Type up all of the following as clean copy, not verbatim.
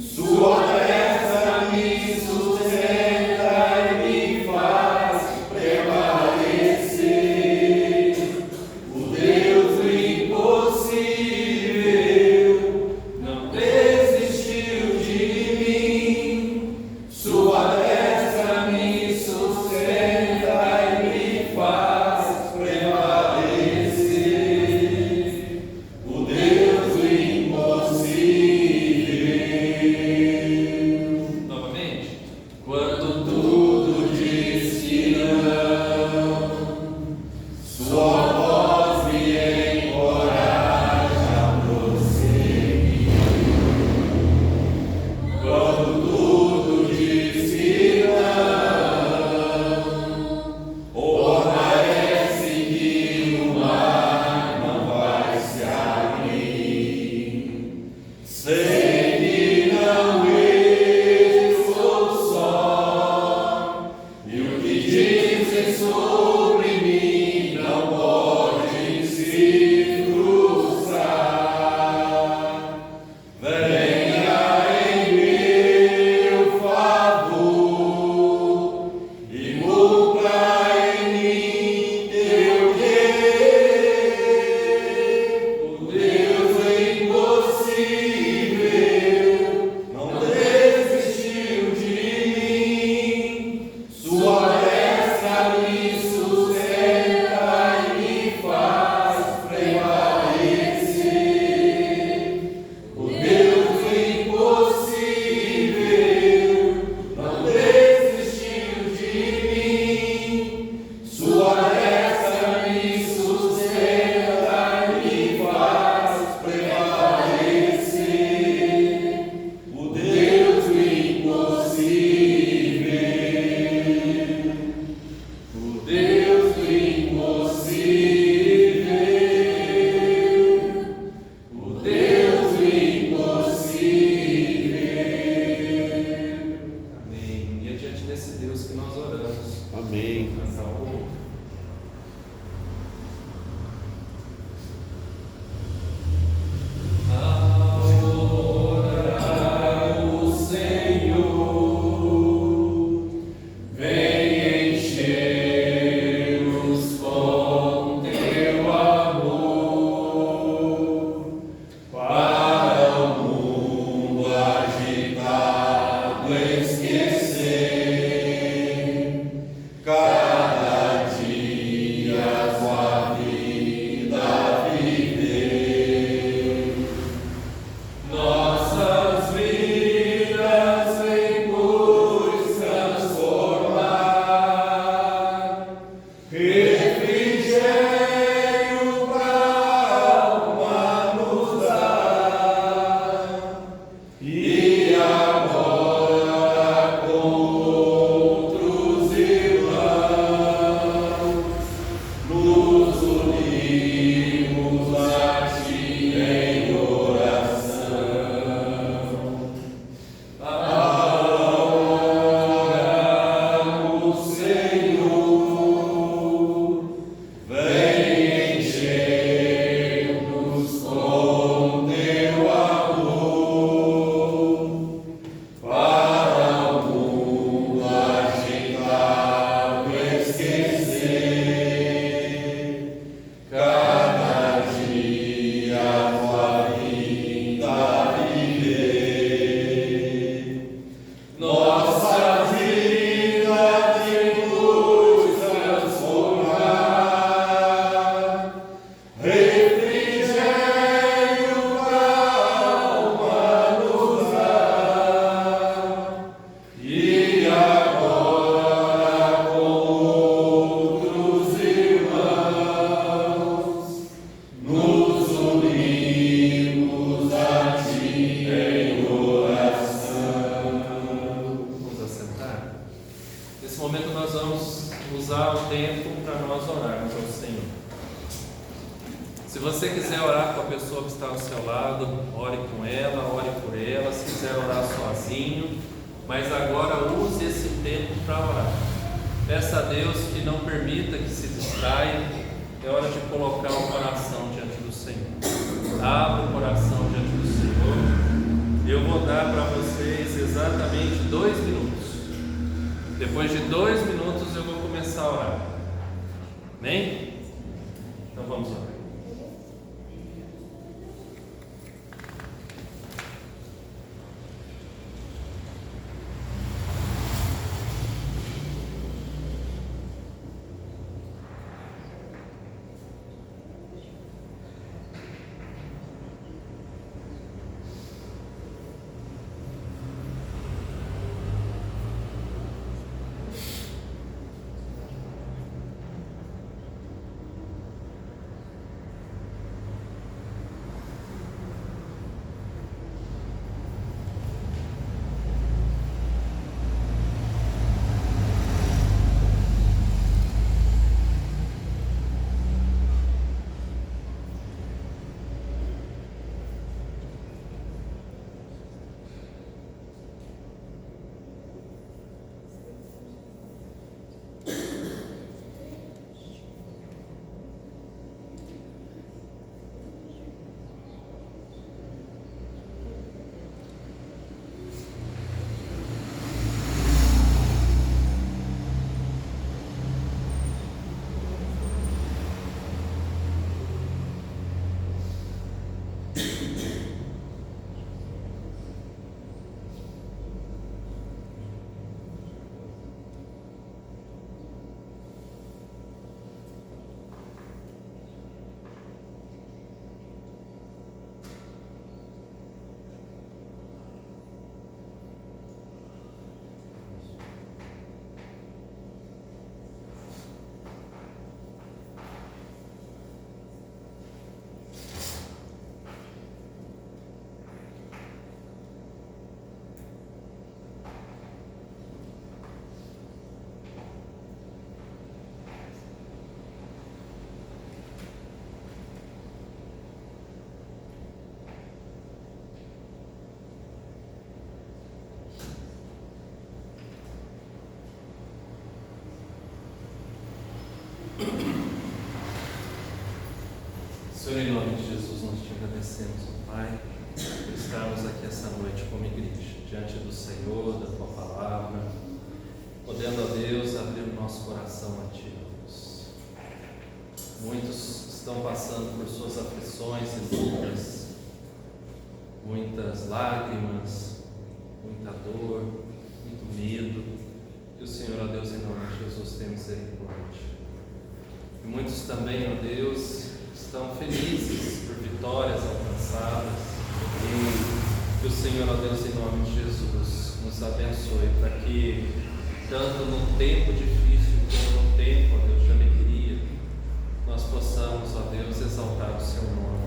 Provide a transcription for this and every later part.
Sua destra me sustenta e me faz prevalecer. O Deus do impossível não desistiu de mim. Sua destra me sustenta e me faz prevalecer. O Deus do impossível. Novamente. Quando tudo diz que não, sua voz me encoraja a prosseguir. Quando tudo diz que não, ou parece que o mar não vai se abrir, sei que não eu sou só, e o que dizem sobre mim não pode se frustrar. Venha em meu favor e cumpra em mim teu querer. O Deus impossível não desistiu de mim. Sua destra me sustenta e me faz prevalecer. O Deus impossível não desistiu de mim. Sua destra me sustenta e me faz prevalecer. O Deus impossível. O Deus impossível. O Deus impossível. Amém. E é diante desse Deus que nós oramos. Amém. Cantar o louvor. Adorar o Senhor, vem encher-nos com teu amor, para o mundo agitado esquecer. Cada dia sua vida viver. Nossas vidas vem pois transformar, refrigério pra alma nos dar. E agora com outros irmãos nos unimos a ti em oração. Adoramos, Senhor, vem encher-nos com teu amor, para o mundo agitado esquecer. Cada dia tua vida viver. Nossa vida tem luz transformar, refrigério pra alma nos dar. E agora com outros irmãos nos unimos a ti em oração. Vamos assentar. Nesse momento nós vamos usar o tempo para nós orarmos ao Senhor. Se você quiser orar com a pessoa que está ao seu lado, ore com ela, ore por ela. Se quiser orar sozinho, mas agora use esse tempo para orar. Peça a Deus que não permita que se distraia. É hora de colocar o coração diante do Senhor. Abra o coração diante do Senhor 2 minutos. Depois de 2 minutos eu vou começar a orar. Amém? Então vamos orar. Senhor, em nome de Jesus, nós te agradecemos, ó Pai, por estarmos aqui essa noite como igreja, diante do Senhor, da Tua Palavra, podendo, ó Deus, abrir o nosso coração a Ti, ó Deus. Muitos estão passando por suas aflições e lutas, muitas lágrimas, muita dor, muito medo, que o Senhor, ó Deus, em nome de Jesus, tenha misericórdia. E muitos também, ó Deus, estão felizes por vitórias alcançadas, e que o Senhor, ó Deus, em nome de Jesus, nos abençoe para que, tanto no tempo difícil como no tempo, ó Deus, de alegria, nós possamos, ó Deus, exaltar o Seu nome,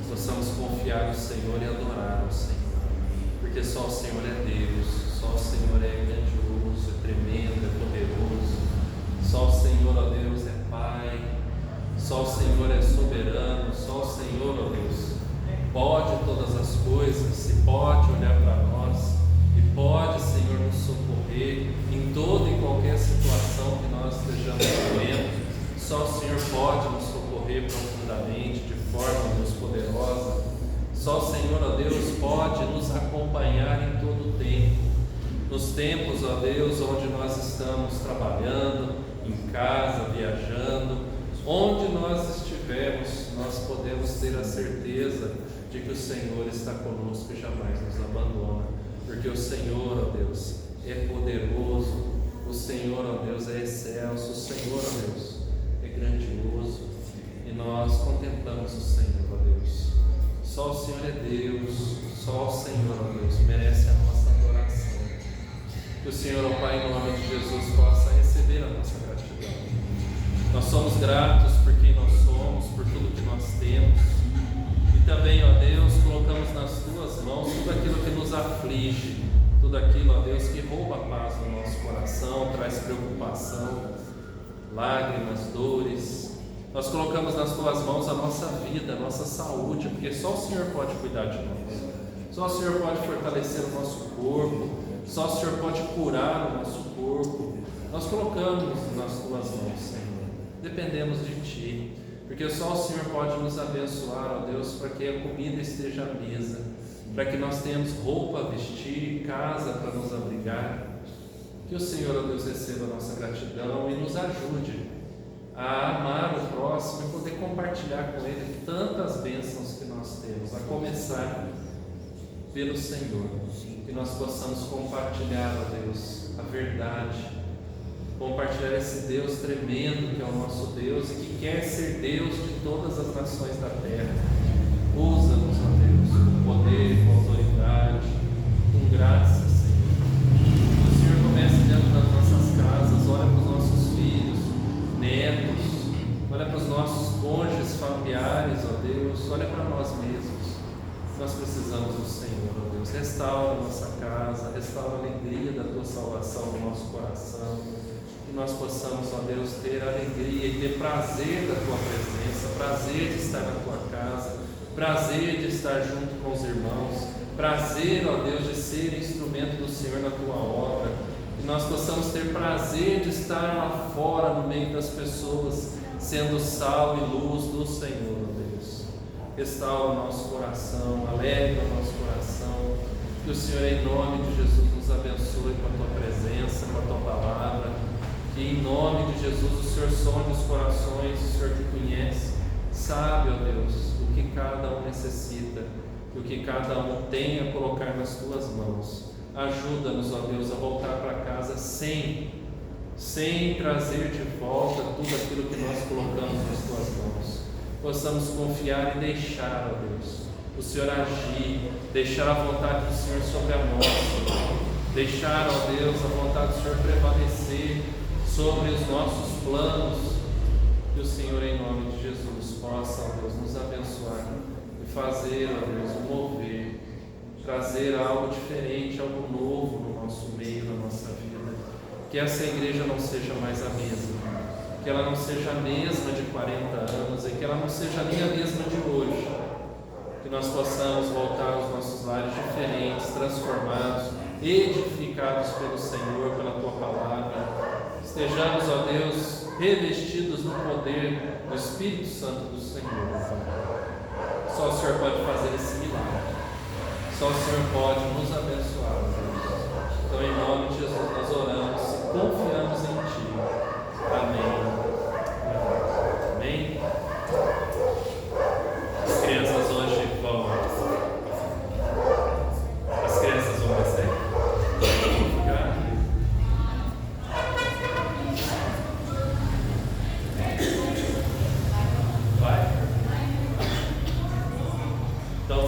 possamos confiar no Senhor e adorar o Senhor, porque só o Senhor é Deus, só o Senhor é grandioso, é tremendo, é poderoso, só o Senhor, ó Deus, é Pai. Só o Senhor é soberano, só o Senhor, ó Deus, pode todas as coisas, e pode olhar para nós, e pode, Senhor, nos socorrer em toda e qualquer situação que nós estejamos vivendo. Só o Senhor pode nos socorrer profundamente, de forma, Deus, poderosa. Só o Senhor, ó Deus, pode nos acompanhar em todo o tempo. Nos tempos, ó Deus, onde nós estamos trabalhando, em casa, viajando, onde nós estivermos, nós podemos ter a certeza de que o Senhor está conosco e jamais nos abandona, porque o Senhor, ó Deus, é poderoso, o Senhor, ó Deus, é excelso, o Senhor, ó Deus, é grandioso, e nós contemplamos o Senhor, ó Deus. Só o Senhor é Deus, só o Senhor, ó Deus, merece a nossa adoração. Que o Senhor, ó Pai, em nome de Jesus, possa receber a nossa gratidão. Nós somos gratos por quem nós somos, por tudo que nós temos, e também, ó Deus, colocamos nas Tuas mãos tudo aquilo que nos aflige, tudo aquilo, ó Deus, que rouba a paz no nosso coração, traz preocupação, lágrimas, dores. Nós colocamos nas Tuas mãos a nossa vida, a nossa saúde, porque só o Senhor pode cuidar de nós, só o Senhor pode fortalecer o nosso corpo, só o Senhor pode curar o nosso corpo. Nós colocamos nas Tuas mãos, Senhor. Dependemos de Ti, porque só o Senhor pode nos abençoar, ó Deus, para que a comida esteja à mesa para que nós tenhamos roupa a vestir, casa para nos abrigar. Que o Senhor, ó Deus, receba a nossa gratidão e nos ajude a amar o próximo e poder compartilhar com ele tantas bênçãos que nós temos, a começar pelo Senhor. Que nós possamos compartilhar, ó Deus, a verdade, compartilhar esse Deus tremendo que é o nosso Deus e que quer ser Deus de todas as nações da terra. Usa-nos, ó Deus, com poder, com autoridade, com graça, Senhor. Que o Senhor comece dentro das nossas casas, olha para os nossos filhos, netos, olha para os nossos cônjuges, familiares, ó Deus, olha para nós mesmos. Nós precisamos do Senhor, ó Deus. Restaura a nossa casa, restaura a alegria da Tua salvação no nosso coração. Que nós possamos, ó Deus, ter alegria e ter prazer da Tua presença, prazer de estar na Tua casa, prazer de estar junto com os irmãos, prazer, ó Deus, de ser instrumento do Senhor na Tua obra. Que nós possamos ter prazer de estar lá fora, no meio das pessoas, sendo sal e luz do Senhor, ó Deus. Restaura o nosso coração, alegra o nosso coração. Que o Senhor, em nome de Jesus, nos abençoe com a Tua presença, com a Tua palavra. Que em nome de Jesus o Senhor sonde os corações, o Senhor que conhece, sabe, ó Deus, o que cada um necessita, e o que cada um tem a colocar nas Tuas mãos. Ajuda-nos, ó Deus, a voltar para casa sem trazer de volta tudo aquilo que nós colocamos nas Tuas mãos. Possamos confiar e deixar, ó Deus, o Senhor agir, deixar a vontade do Senhor sobre a nossa, deixar, ó Deus, a vontade do Senhor prevalecer sobre os nossos planos. Que o Senhor, em nome de Jesus, possa, ó Deus, nos abençoar e fazer, ó Deus, mover, trazer algo diferente, algo novo no nosso meio, na nossa vida. Que essa igreja não seja mais a mesma, que ela não seja a mesma de 40 anos e que ela não seja nem a mesma de hoje. Que nós possamos voltar aos nossos lares diferentes, transformados, edificados pelo Senhor, pela Tua palavra. Estejamos, ó Deus, revestidos no poder do Espírito Santo do Senhor. Só o Senhor pode fazer esse milagre. Só o Senhor pode nos abençoar, Deus. Então, em nome de Jesus, nós oramos e confiamos em Ti. Amém. Amém. As crianças hoje vão. As crianças vão descer. Vai. Então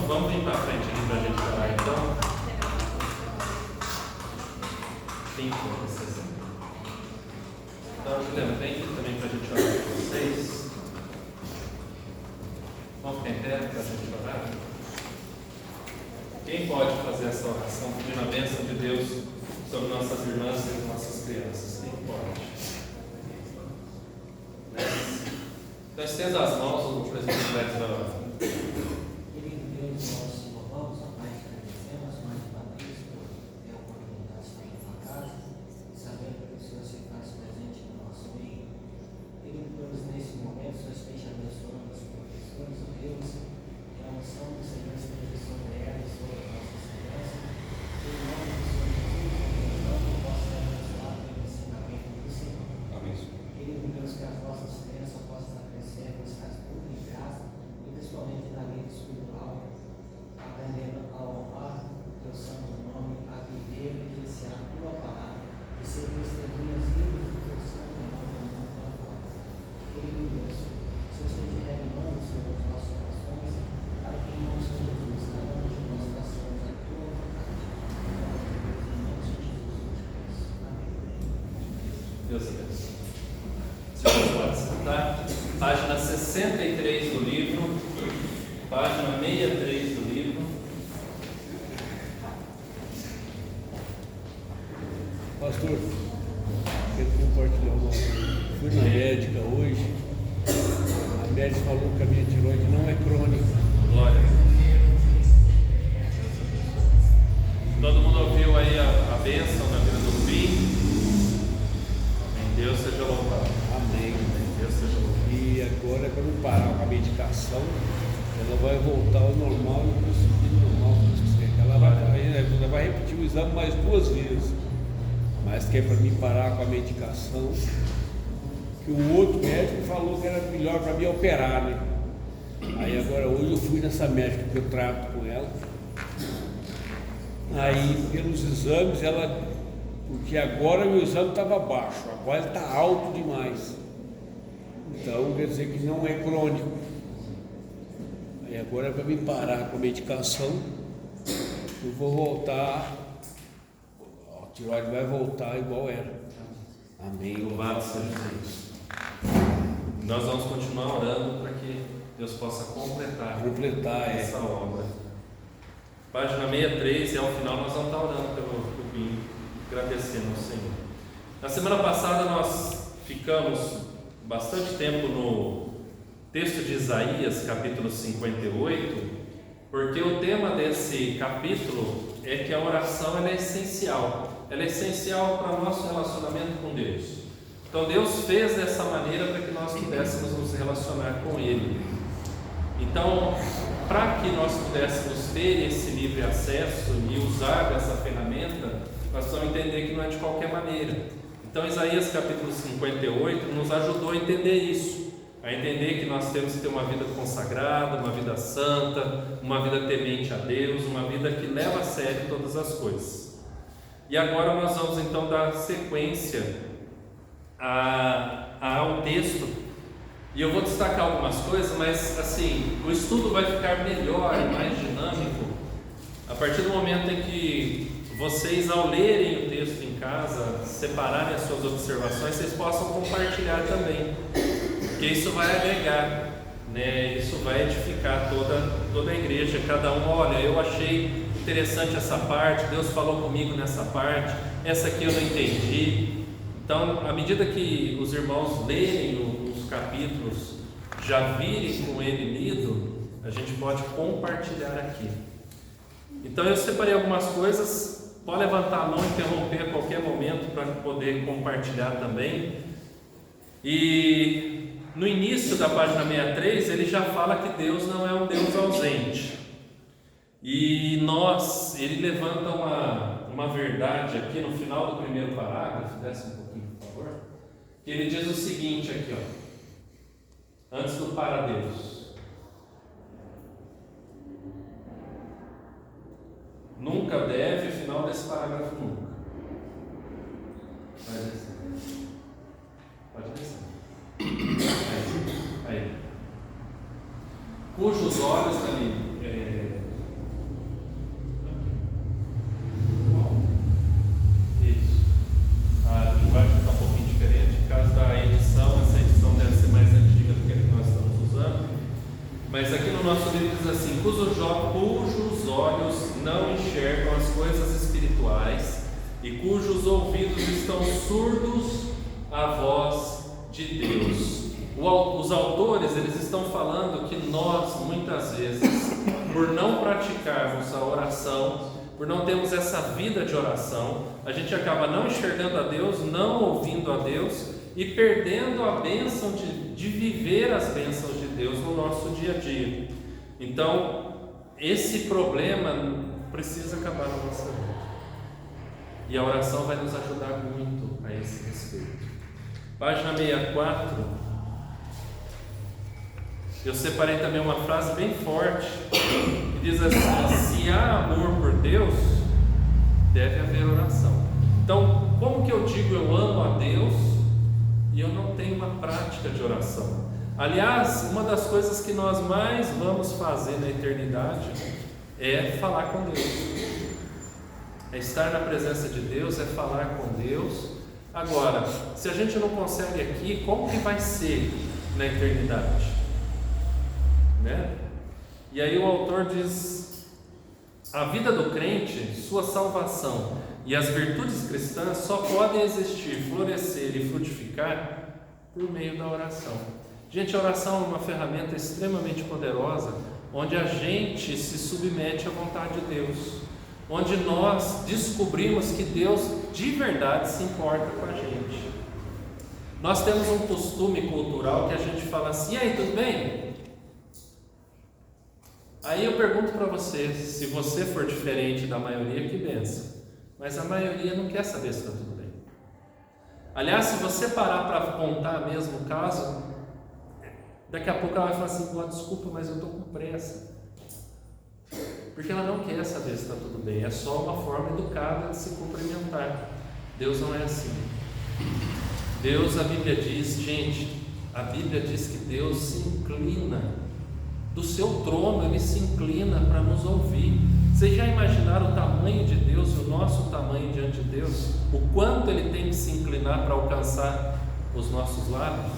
vamos vir para frente aqui para a gente orar, então. Então, Juliana, vem aqui também para a gente orar com vocês. Vamos ficar em pé para a gente orar. Quem pode fazer essa oração pedindo a bênção de Deus sobre nossas irmãs e nossas crianças? Quem pode? Então, estenda as mãos, o presbítero vai orar. Deus abençoe. Senhor, pode sentar. Página 63 do livro, página 63 do livro. Pastor, quero compartilhar uma coisa. Fui na médica hoje. A médica falou que a minha tiroide não é crônica. Glória. Todo mundo ouviu aí a bênção na vida do Pi? Deus seja louvado. Amém. Deus seja louvado. E agora, quando parar com a medicação, ela vai normal e o prosseguir normal. Ela vai repetir o exame mais 2 vezes, mas que é para mim parar com a medicação, que o outro médico falou que era melhor para mim operar, né? Aí agora hoje eu fui nessa médica que eu trato com ela, aí pelos exames porque agora meu exame estava baixo, agora ele está alto demais, então quer dizer que não é crônico. Aí agora é para me parar com a medicação, eu vou voltar, a tireoide vai voltar igual era. Amém. Louvado seja Deus. Nós vamos continuar orando para que Deus possa completar essa obra. Página 63, e ao final nós vamos estar orando pelo Binho, agradecendo ao Senhor. Na semana passada nós ficamos bastante tempo no texto de Isaías, capítulo 58, porque o tema desse capítulo é que a oração ela é essencial para o nosso relacionamento com Deus. Então Deus fez dessa maneira para que nós pudéssemos nos relacionar com Ele. Então, para que nós pudéssemos ter esse livre acesso e usar dessa ferramenta, nós precisamos entender que não é de qualquer maneira. Então Isaías capítulo 58 nos ajudou a entender isso, a entender que nós temos que ter uma vida consagrada, uma vida santa, uma vida temente a Deus, uma vida que leva a sério todas as coisas. E agora nós vamos então dar sequência ao texto, e eu vou destacar algumas coisas, mas assim, o estudo vai ficar melhor e mais dinâmico a partir do momento em que vocês, ao lerem o texto em casa, separarem as suas observações, vocês possam compartilhar também, porque isso vai agregar, né? Isso vai edificar toda a igreja. Cada um, olha, eu achei interessante essa parte, Deus falou comigo nessa parte, essa aqui eu não entendi. Então, à medida que os irmãos lerem os capítulos, já virem com ele lido, a gente pode compartilhar aqui. Então eu separei algumas coisas, pode levantar a mão e interromper a qualquer momento para poder compartilhar também. E no início da página 63 ele já fala que Deus não é um Deus ausente. E ele levanta uma verdade aqui no final do primeiro parágrafo, desce um pouquinho por favor, que ele diz o seguinte aqui, ó, antes do para Deus: nunca deve, final desse parágrafo, nunca. Vai descer. Pode descer. Aí. Cujos olhos ali. Isso. A linguagem está um pouquinho diferente. Por causa da edição, essa edição deve ser mais antiga do que a que nós estamos usando. Mas aqui no nosso livro diz assim: cujos olhos não enxergam as coisas espirituais e cujos ouvidos estão surdos à voz de Deus. Os autores, eles estão falando que nós, muitas vezes, por não praticarmos a oração, por não termos essa vida de oração, a gente acaba não enxergando a Deus, não ouvindo a Deus e perdendo a bênção de viver as bênçãos de Deus no nosso dia a dia. Então, esse problema precisa acabar na nossa vida. E a oração vai nos ajudar muito a esse respeito. Página 64. Eu separei também uma frase bem forte, que diz assim: se há amor por Deus, deve haver oração. Então, como que eu digo eu amo a Deus e eu não tenho uma prática de oração? Aliás, uma das coisas que nós mais vamos fazer na eternidade é falar com Deus, é estar na presença de Deus, é falar com Deus. Agora, se a gente não consegue aqui, como que vai ser na eternidade? Né? E aí o autor diz: a vida do crente, sua salvação e as virtudes cristãs só podem existir, florescer e frutificar por meio da oração. Gente, a oração é uma ferramenta extremamente poderosa, onde a gente se submete à vontade de Deus, onde nós descobrimos que Deus de verdade se importa com a gente. Nós temos um costume cultural que a gente fala assim: e aí, tudo bem? Aí eu pergunto para você, se você for diferente da maioria, que benção. Mas a maioria não quer saber se está tudo bem. Aliás, se você parar para apontar mesmo o caso, daqui a pouco ela vai falar assim: desculpa, mas eu estou com pressa. Porque ela não quer saber se está tudo bem. É só uma forma educada de se cumprimentar. Deus não é assim. Deus, a Bíblia diz, gente, a Bíblia diz que Deus se inclina do seu trono, Ele se inclina para nos ouvir. Vocês já imaginaram o tamanho de Deus e o nosso tamanho diante de Deus? O quanto Ele tem que se inclinar para alcançar os nossos lábios?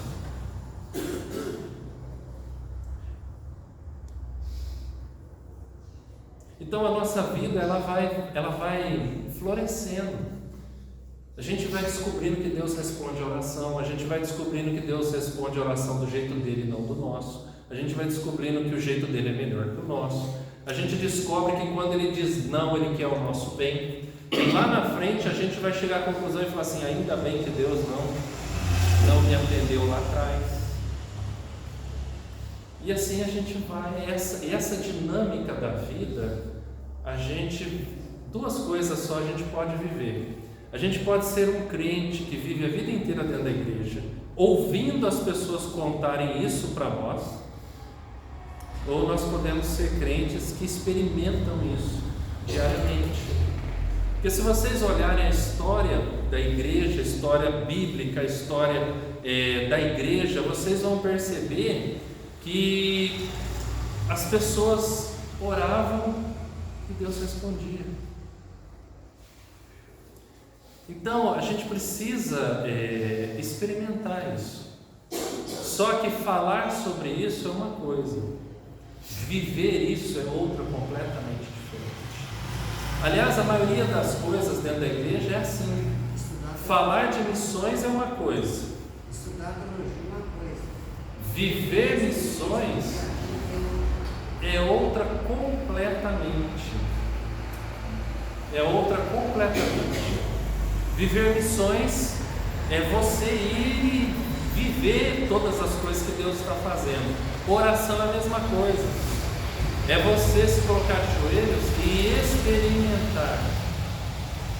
Então a nossa vida ela vai florescendo. A gente vai descobrindo que Deus responde a oração, a gente vai descobrindo que Deus responde a oração do jeito dele e não do nosso. A gente vai descobrindo que o jeito dele é melhor que o nosso. A gente descobre que quando ele diz não, ele quer o nosso bem. E lá na frente a gente vai chegar à conclusão e falar assim: ainda bem que Deus não me atendeu lá atrás. E assim a gente vai, essa dinâmica da vida, duas coisas só a gente pode viver. A gente pode ser um crente que vive a vida inteira dentro da igreja, ouvindo as pessoas contarem isso para nós, ou nós podemos ser crentes que experimentam isso diariamente. Porque se vocês olharem a história da igreja, a história bíblica, a história da igreja, vocês vão perceber que as pessoas oravam e Deus respondia. Então a gente precisa experimentar isso. Só que falar sobre isso é uma coisa, viver isso é outra completamente diferente. Aliás, a maioria das coisas dentro da igreja é assim. Falar de missões é uma coisa, estudar teologia é uma coisa, viver missões é outra completamente. Viver missões é você ir e viver todas as coisas que Deus está fazendo. Oração é a mesma coisa. É você se colocar de joelhos e experimentar.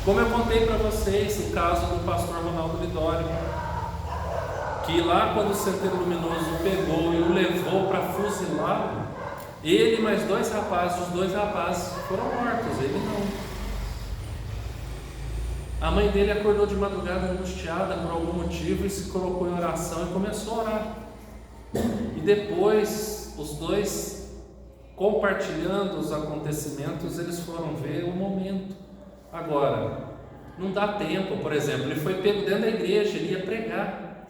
Como eu contei para vocês o caso do pastor Ronaldo Lidório, que lá quando o Centeiro Luminoso pegou e o levou para fuzilá-lo, ele e mais dois rapazes, os dois rapazes foram mortos, ele não. A mãe dele acordou de madrugada angustiada por algum motivo e se colocou em oração e começou a orar. E depois, os dois, compartilhando os acontecimentos, eles foram ver o momento. Agora, não dá tempo, por exemplo, ele foi pego dentro da igreja, ele ia pregar.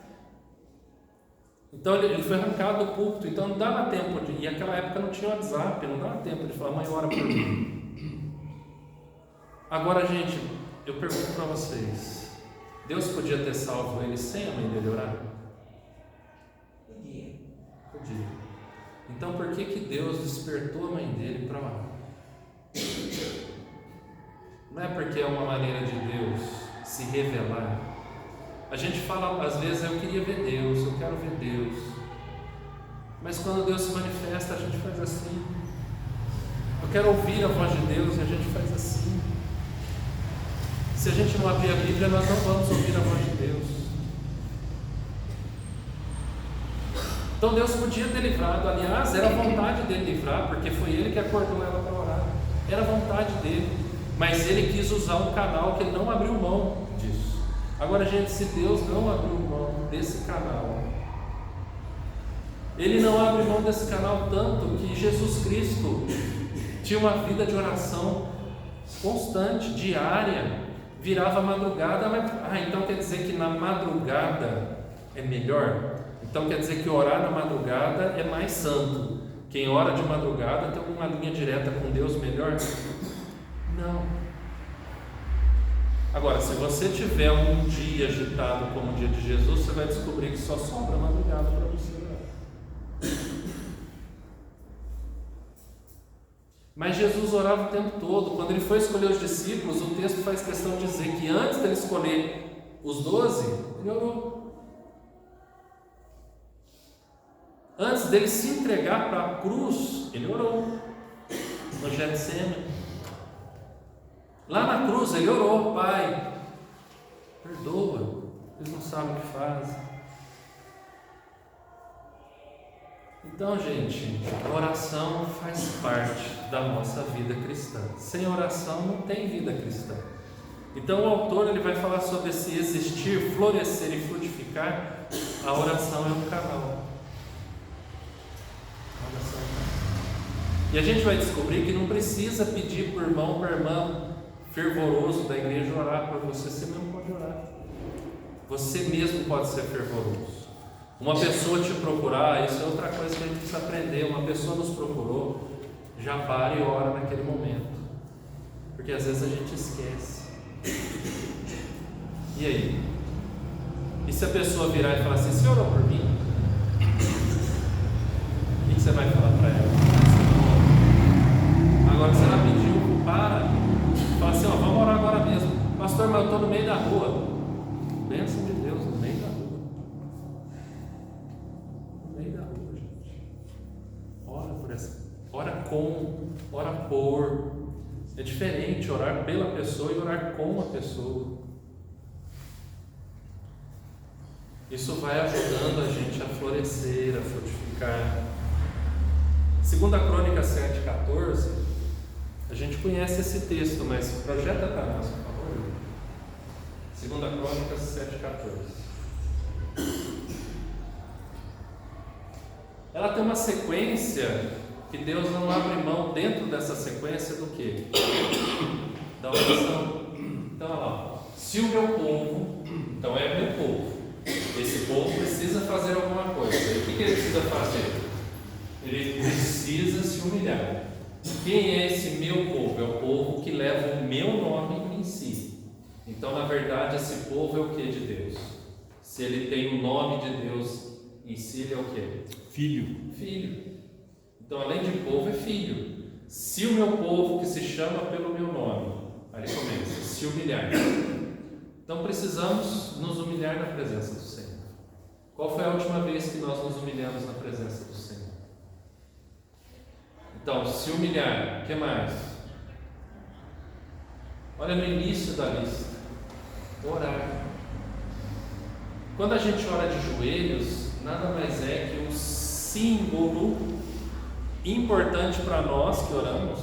Então ele foi arrancado do púlpito, então não dava tempo de... E naquela época não tinha WhatsApp, não dava tempo de falar: mãe, ora por mim. Agora, gente, eu pergunto para vocês: Deus podia ter salvo ele sem a mãe dele orar? Podia. Então por que Deus despertou a mãe dele para orar? Não é porque é uma maneira de Deus se revelar. A gente fala às vezes: eu queria ver Deus, eu quero ver Deus. Mas quando Deus se manifesta, a gente faz assim. Eu quero ouvir a voz de Deus, e a gente faz assim. Se a gente não abrir a Bíblia, nós não vamos ouvir a voz de Deus. Então Deus podia ter livrado, aliás, era a vontade dele livrar, porque foi ele que acordou ela para orar. Era a vontade dele, mas ele quis usar um canal que ele não abriu mão disso. Agora, gente, se Deus não abriu mão desse canal, Ele não abre mão desse canal tanto que Jesus Cristo tinha uma vida de oração constante, diária. Virava madrugada, mas então quer dizer que na madrugada é melhor? Então quer dizer que orar na madrugada é mais santo? Quem ora de madrugada tem uma linha direta com Deus melhor? Não. Agora, se você tiver um dia agitado como o dia de Jesus, você vai descobrir que só sobra madrugada para você orar. Mas Jesus orava o tempo todo. Quando ele foi escolher os discípulos, o texto faz questão de dizer que antes dele escolher os 12, ele orou. Antes dele se entregar para a cruz, ele orou. no Getsemane. Lá na cruz ele orou: Pai, perdoa, eles não sabem o que fazem. Então, gente, a oração faz parte da nossa vida cristã. Sem oração não tem vida cristã. Então o autor ele vai falar sobre esse existir, florescer e frutificar. A oração é um canal. A oração é um canal. E a gente vai descobrir que não precisa pedir por irmão ou irmã fervoroso da igreja orar por você. Você mesmo pode orar. Você mesmo pode ser fervoroso. Uma pessoa te procurar, isso é outra coisa que a gente precisa aprender. Uma pessoa nos procurou, já para e ora naquele momento, porque às vezes a gente esquece. E aí? E se a pessoa virar e falar assim: você orou por mim? O que você vai falar para ela? Agora, se ela pediu, para. Fala assim: ó, vamos orar agora mesmo. Pastor, mas eu estou no meio da rua. Bênção de Deus, no meio da rua. No meio da rua, gente. Ora por essa. Ora com, ora por. É diferente orar pela pessoa e orar com a pessoa. Isso vai ajudando a gente a florescer, a frutificar. 2 Crônicas 7,14, a gente conhece esse texto, mas projeta para nós, por favor. 2 Crônicas 7,14. Ela tem uma sequência que Deus não abre mão dentro dessa sequência do quê? Da oração. Então, olha lá. Se o meu povo, então é meu povo, esse povo precisa fazer alguma coisa. E o que ele precisa fazer? Ele precisa se humilhar. Quem é esse meu povo? É o povo que leva o meu nome em si. Então, na verdade, esse povo é o que de Deus? Se ele tem o nome de Deus em si, ele é o que? Filho. Filho. Então, além de povo, é filho. Se o meu povo, que se chama pelo meu nome, aí ele começa, se humilhar. Então, precisamos nos humilhar na presença do Senhor. Qual foi a última vez que nós nos humilhamos na presença do Senhor? Então, se humilhar, o que mais? Olha no início da lista, orar. Quando a gente ora de joelhos, nada mais é que um símbolo importante para nós que oramos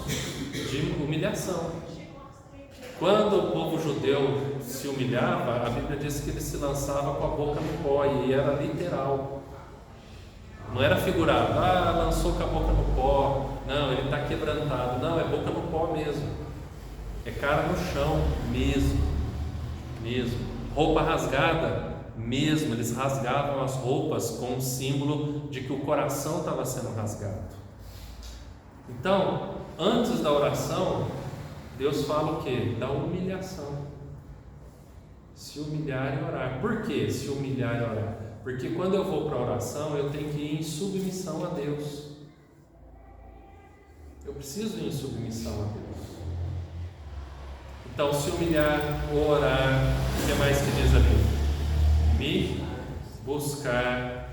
de humilhação. Quando o povo judeu se humilhava, a Bíblia diz que ele se lançava com a boca no pó, e era literal. Não era figurado, lançou com a boca no pó. Não, ele está quebrantado. Não, é boca no pó mesmo. É cara no chão mesmo. Roupa rasgada mesmo. Eles rasgavam as roupas com um símbolo de que o coração estava sendo rasgado. Então, antes da oração, Deus fala o quê? Da humilhação. Se humilhar e orar. Por que se humilhar e orar? Porque quando eu vou para a oração, eu tenho que ir em submissão a Deus. Eu preciso ir em submissão a Deus. Então, se humilhar, orar, o que mais que diz ali? Me buscar.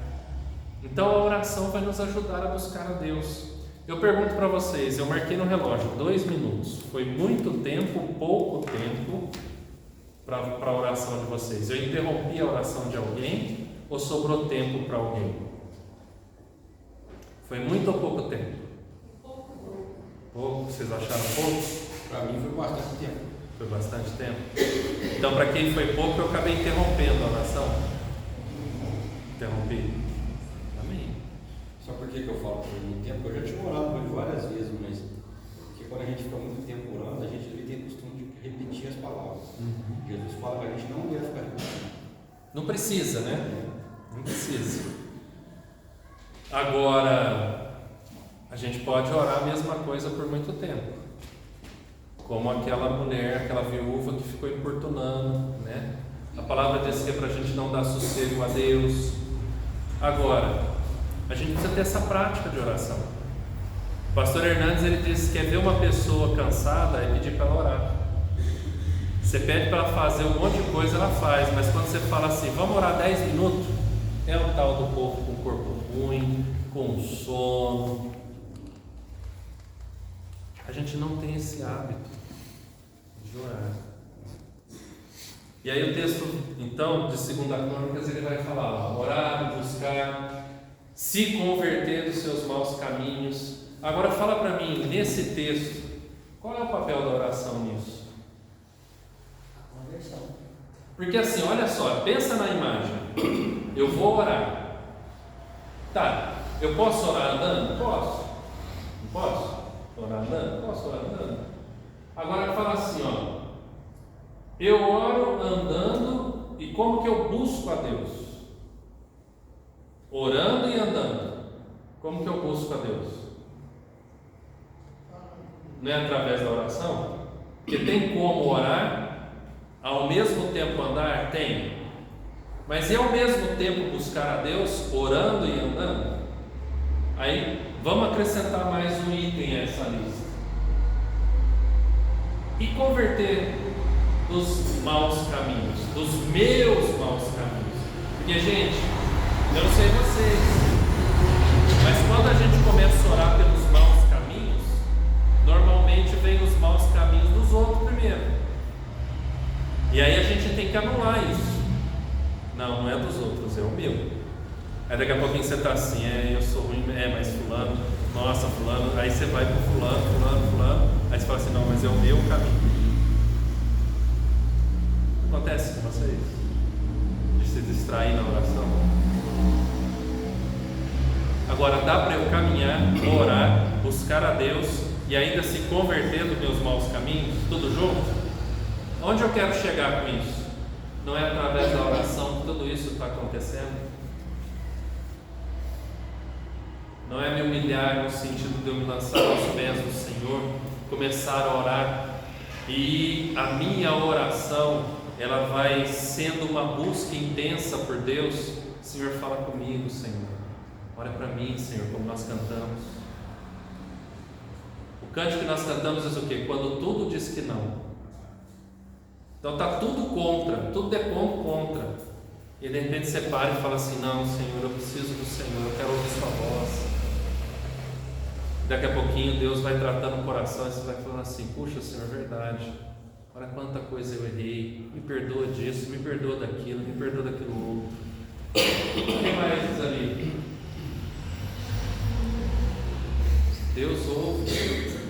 Então, a oração vai nos ajudar a buscar a Deus. Eu pergunto para vocês, eu marquei no relógio 2 minutos. Foi muito tempo, pouco tempo para a oração de vocês? Eu interrompi a oração de alguém ou sobrou tempo para alguém? Foi muito ou pouco tempo? Pouco. Vocês acharam pouco? Para mim foi bastante tempo. Foi bastante tempo? Então, para quem foi pouco, eu acabei interrompendo a oração. Interrompi. Amém. Só por que eu falo por muito tempo? Eu já tinha orado por ele várias vezes, mas porque quando a gente fica muito tempo orando, a gente tem o costume de repetir as palavras. Jesus fala que a gente não deve ficar repetindo. Não precisa, né? Não precisa. Agora, a gente pode orar a mesma coisa por muito tempo. Como aquela mulher, aquela viúva que ficou importunando, né? A palavra diz que é para a gente não dar sossego a Deus. Agora, a gente precisa ter essa prática de oração. O pastor Hernandes, ele disse que quer ver uma pessoa cansada é pedir para ela orar. Você pede para ela fazer um monte de coisa, ela faz, mas quando você fala assim, vamos orar 10 minutos, é o tal do povo com o corpo ruim, com sono. A gente não tem esse hábito de orar. E aí o texto, então, de 2 Crônicas, ele vai falar: orar, buscar, se converter dos seus maus caminhos. Agora fala para mim, nesse texto, qual é o papel da oração nisso? A conversão. Porque assim, olha só, pensa na imagem. Eu vou orar. Tá, eu posso orar andando? Posso. Não posso? Orar andando? Posso orar andando. Agora fala assim, ó. Eu oro andando, e como que eu busco a Deus? Orando e andando. Como que eu busco a Deus? Não é através da oração? Porque tem como orar, ao mesmo tempo andar? Tem. Mas e ao mesmo tempo buscar a Deus, orando e andando? Aí, vamos acrescentar mais um item a essa lista. E converter dos maus caminhos, dos meus maus caminhos. Porque, gente, eu não sei vocês, mas quando a gente começa a orar pelos maus caminhos, normalmente vem os maus caminhos dos outros primeiro. E aí a gente tem que anular isso. Não, não é dos outros, é o meu. Aí daqui a pouquinho você está assim, eu sou ruim, mas fulano, nossa, fulano. Aí você vai para fulano. Aí você fala assim, não, mas é o meu caminho. Acontece com vocês? De se distrair na oração? Agora, dá para eu caminhar, orar, buscar a Deus e ainda se converter dos meus maus caminhos, tudo junto? Onde eu quero chegar com isso? Não é através da oração que tudo isso está acontecendo? Não é me humilhar no sentido de eu me lançar aos pés do Senhor, começar a orar, e a minha oração, ela vai sendo uma busca intensa por Deus. Senhor, fala comigo, Senhor. Olha para mim, Senhor, como nós cantamos. O cântico que nós cantamos diz o quê? Quando tudo diz que não. Então está tudo contra, tudo é contra. E de repente você para e fala assim, não, Senhor, eu preciso do Senhor, eu quero ouvir sua voz. Daqui a pouquinho Deus vai tratando o coração e você vai falando assim, puxa, Senhor, é verdade. Olha quanta coisa eu errei, me perdoa disso, me perdoa daquilo, me perdoa daquilo outro. Quem mais diz ali? Deus ouve.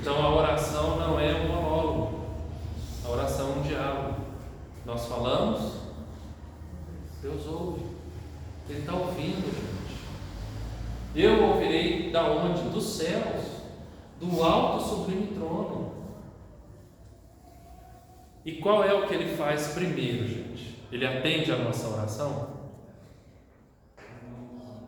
Então a oração não é um monólogo, a oração é um diálogo. Nós falamos, Deus ouve, Ele está ouvindo, gente. Eu ouvirei da onde? Dos céus, do alto sublime trono. E qual é o que Ele faz primeiro, gente? Ele atende a nossa oração?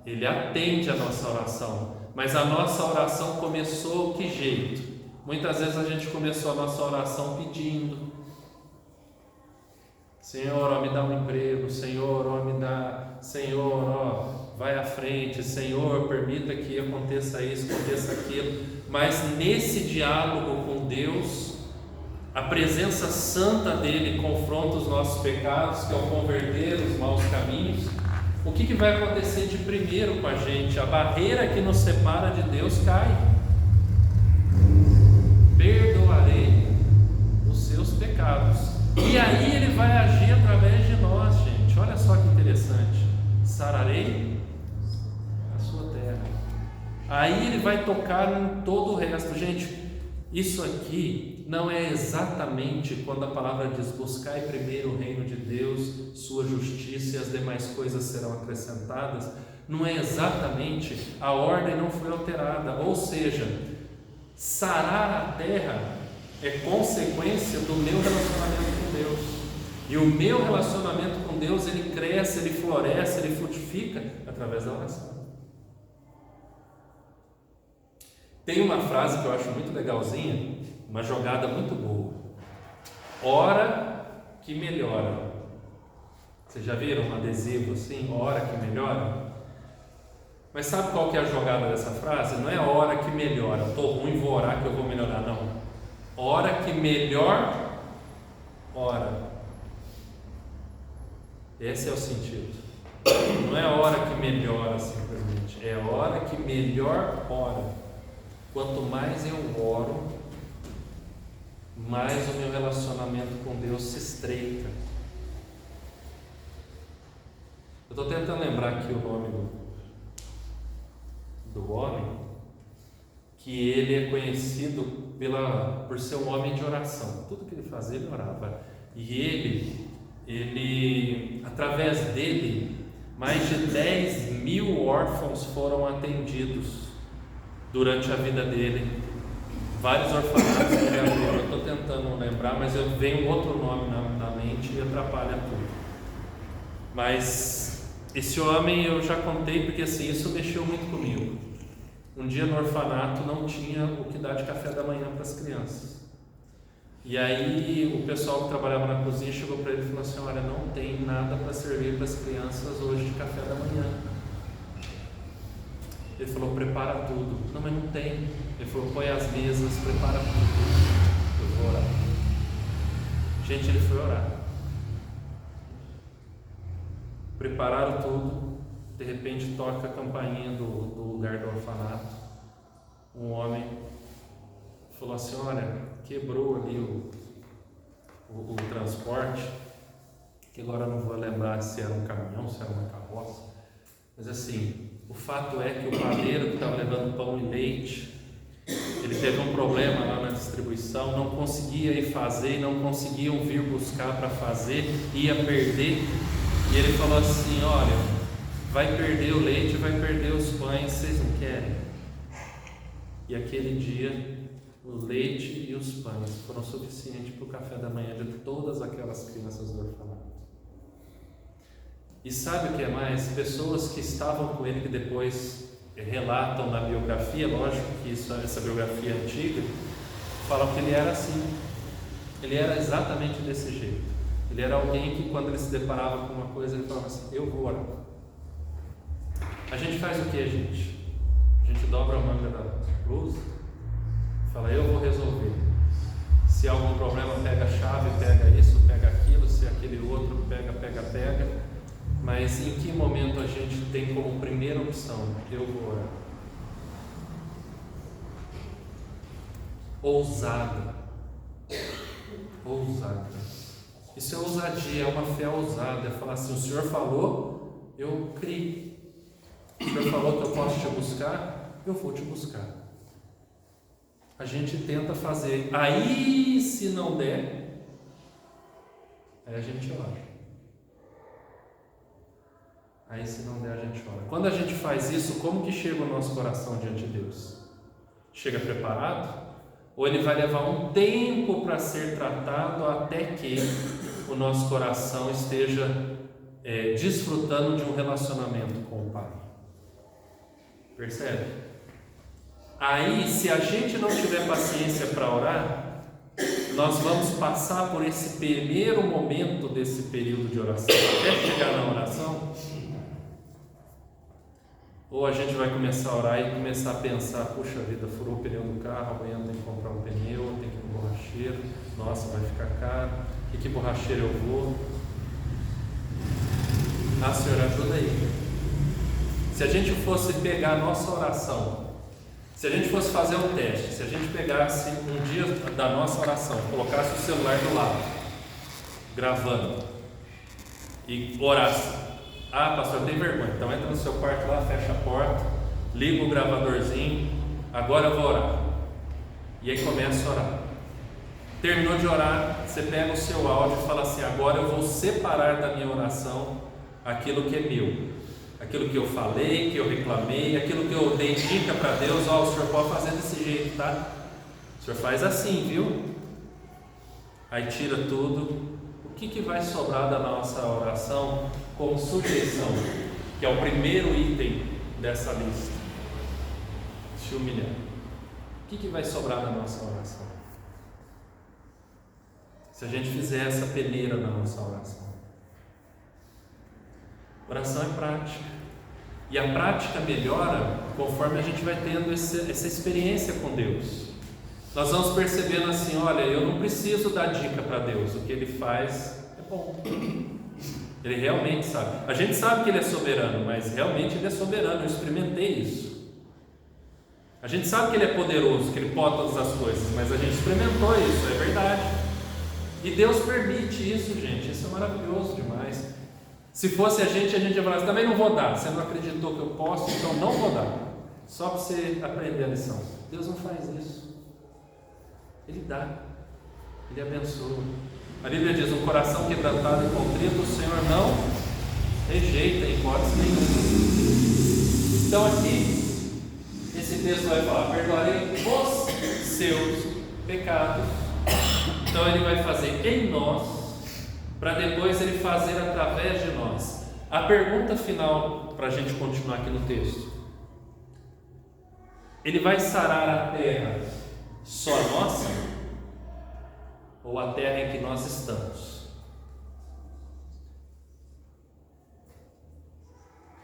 Ele atende a nossa oração, mas a nossa oração começou que jeito? Muitas vezes a gente começou a nossa oração pedindo, Senhor, ó, me dá um emprego, Senhor, ó, me dá, Senhor, ó, vai à frente, Senhor, permita que aconteça isso, aconteça aquilo. Mas nesse diálogo com Deus, a presença santa dele confronta os nossos pecados, que é o converter os maus caminhos. O que vai acontecer de primeiro com a gente? A barreira que nos separa de Deus cai. Perdoarei os seus pecados. E aí Ele vai agir através de nós, gente. Olha só que interessante. Sararei a sua terra. Aí Ele vai tocar em todo o resto. Gente, isso aqui não é exatamente quando a palavra diz buscai primeiro o reino de Deus, sua justiça e as demais coisas serão acrescentadas. Não é exatamente, a ordem não foi alterada. Ou seja, sarar a terra é consequência do meu relacionamento com Deus. E o meu relacionamento com Deus, ele cresce, ele floresce, ele frutifica através da oração. Tem uma frase que eu acho muito legalzinha, uma jogada muito boa. Ora que melhora. Vocês já viram um adesivo assim? Ora que melhora? Mas sabe qual que é a jogada dessa frase? Não é hora que melhora, estou ruim, vou orar que eu vou melhorar, não. Hora que melhor ora. Esse é o sentido. Não é hora que melhora simplesmente, é hora que melhor ora. Quanto mais eu oro, mais o meu relacionamento com Deus se estreita. Eu estou tentando lembrar aqui o nome do homem, que ele é conhecido por ser um homem de oração. Tudo que ele fazia, ele orava. E ele, através dele, mais de 10.000 órfãos foram atendidos durante a vida dele. Vários orfanatos que ele abriu. Eu estou tentando lembrar, mas vem um outro nome na mente e atrapalha tudo. Mas esse homem eu já contei porque assim, isso mexeu muito comigo. Um dia no orfanato não tinha o que dar de café da manhã para as crianças. E aí o pessoal que trabalhava na cozinha chegou para ele e falou assim: olha, não tem nada para servir para as crianças hoje de café da manhã. Ele falou: prepara tudo. Não, mas não tem. Ele falou: põe as mesas, prepara tudo. Eu vou orar. Gente, ele foi orar. Prepararam tudo. De repente toca a campainha do lugar do orfanato. Um homem falou assim: olha, quebrou ali o transporte, que agora eu não vou lembrar se era um caminhão, se era uma carroça, mas assim, o fato é que o padeiro que estava levando pão e leite, ele teve um problema lá na distribuição, não conseguia ir fazer, não conseguiam vir buscar para fazer, ia perder, e ele falou assim: olha, vai perder o leite, vai perder os pães, vocês não querem? E aquele dia, o leite e os pães foram suficientes para o café da manhã de todas aquelas crianças do orfanato. E sabe o que é mais? Pessoas que estavam com ele, que depois relatam na biografia, lógico que essa biografia é antiga, falam que ele era assim. Ele era exatamente desse jeito. Ele era alguém que, quando ele se deparava com uma coisa, ele falava assim: eu vou orar. A gente faz o que, gente? A gente dobra a manga da blusa, fala: eu vou resolver. Se há algum problema, pega a chave, pega isso, pega aquilo, se aquele outro, pega. Mas em que momento a gente tem como primeira opção: eu vou orar? Ousada. Isso é ousadia, é uma fé ousada. É falar assim: o Senhor falou, eu criei. O Senhor falou que eu posso te buscar, eu vou te buscar. A gente tenta fazer, aí se não der, aí a gente ora. Aí se não der, a gente ora. Quando a gente faz isso, como que chega o nosso coração diante de Deus? Chega preparado? Ou ele vai levar um tempo para ser tratado até que o nosso coração esteja desfrutando de um relacionamento com o Pai? Percebe? Aí, se a gente não tiver paciência para orar, nós vamos passar por esse primeiro momento desse período de oração, até chegar na oração, ou a gente vai começar a orar e começar a pensar: puxa vida, furou o pneu do carro, amanhã tem que comprar um pneu, tem que ir no borracheiro, nossa, vai ficar caro, que borracheiro eu vou? Ah, Senhor, ajuda aí. Se a gente fosse pegar a nossa oração, se a gente fosse fazer um teste, se a gente pegasse um dia da nossa oração, colocasse o celular do lado, gravando, e orasse: ah, pastor, tem vergonha, então entra no seu quarto lá, fecha a porta, liga o gravadorzinho, agora eu vou orar. E aí começa a orar. Terminou de orar, você pega o seu áudio e fala assim: agora eu vou separar da minha oração aquilo que é meu, aquilo que eu falei, que eu reclamei, aquilo que eu dei dica para Deus: ó, o Senhor pode fazer desse jeito, tá? O Senhor faz assim, viu? Aí tira tudo. O que vai sobrar da nossa oração como sujeição, que é o primeiro item dessa lista? Se humilhar. O que vai sobrar da nossa oração? Se a gente fizer essa peneira na nossa oração. Oração é prática. E a prática melhora conforme a gente vai tendo essa experiência com Deus. Nós vamos percebendo assim: olha, eu não preciso dar dica para Deus, o que Ele faz é bom. Ele realmente sabe. A gente sabe que Ele é soberano, mas realmente Ele é soberano. Eu experimentei isso. A gente sabe que Ele é poderoso, que Ele pode todas as coisas, mas a gente experimentou isso, é verdade. E Deus permite isso, gente. Isso é maravilhoso demais. Se fosse a gente ia falar, também não vou dar. Você não acreditou que eu posso, então não vou dar. Só para você aprender a lição. Deus não faz isso. Ele dá. Ele abençoa. A Bíblia diz, um coração quebrantado e contrito, o Senhor não rejeita em hipótese nenhuma. Então aqui, esse texto vai falar, perdoarei os seus pecados. Então Ele vai fazer em nós, para depois Ele fazer através de nós. A pergunta final, para a gente continuar aqui no texto: Ele vai sarar a terra só nossa? Ou a terra em que nós estamos?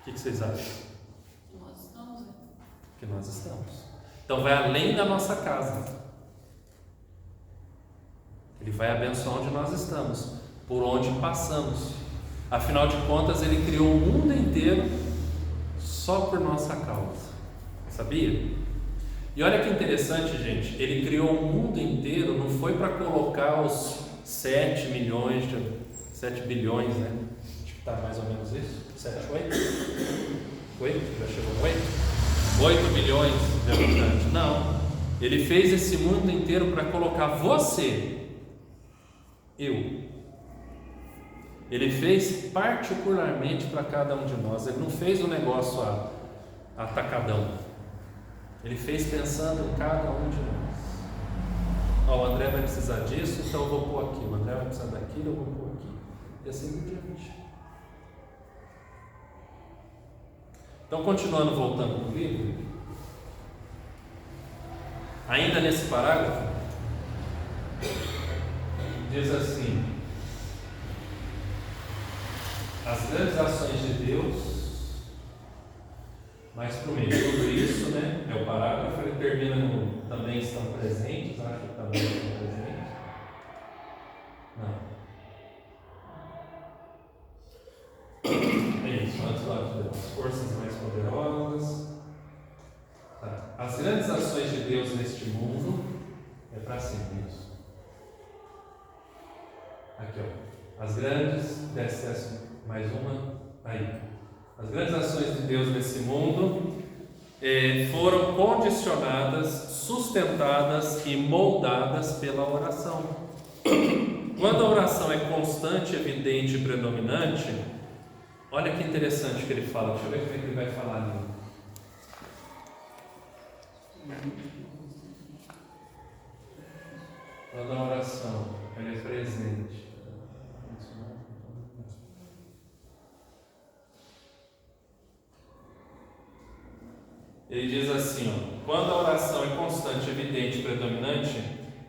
O que vocês acham? Nós estamos, né? Que nós estamos. Então vai além da nossa casa. Ele vai abençoar onde nós estamos, por onde passamos. Afinal de contas, Ele criou o mundo inteiro só por nossa causa. Sabia? E olha que interessante, gente. Ele criou o mundo inteiro, não foi para colocar os 7 bilhões, né? Acho que está mais ou menos isso. 7, 8? 8? Já chegou no 8? 8 bilhões de habitantes. Não. Ele fez esse mundo inteiro para colocar você, eu. Ele fez particularmente para cada um de nós. Ele não fez um negócio atacadão. Ele fez pensando em cada um de nós. O André vai precisar disso, então eu vou pôr aqui. O André vai precisar daquilo, eu vou pôr aqui. E assim por diante. Então, continuando, voltando no livro, ainda nesse parágrafo, diz assim: as grandes ações de Deus, mais para o meio, tudo isso, né? É o parágrafo, ele termina no também estão presentes, acho que também estão presentes. Não. É isso, antes lá de Deus. As forças mais poderosas. Tá. As grandes ações de Deus neste mundo, é para sempre isso. Aqui, ó. As grandes, desce mais uma, aí. As grandes ações de Deus nesse mundo foram condicionadas, sustentadas e moldadas pela oração. Quando a oração é constante, evidente e predominante, olha que interessante que ele fala. Deixa eu ver como é que ele vai falar ali. Quando a oração ela é presente, ele diz assim, ó, quando a oração é constante, evidente e predominante,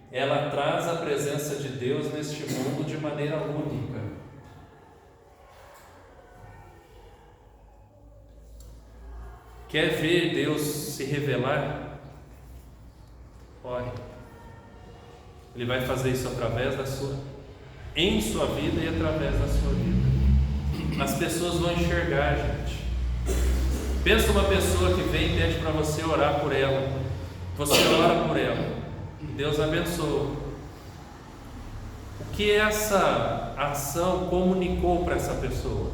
ela traz a presença de Deus neste mundo de maneira única. Quer ver Deus se revelar? Ore. Ele vai fazer isso em sua vida e através da sua vida. As pessoas vão enxergar, gente. Pensa uma pessoa que vem e pede para você orar por ela. Você ora por ela. Deus abençoa. O que essa ação comunicou para essa pessoa?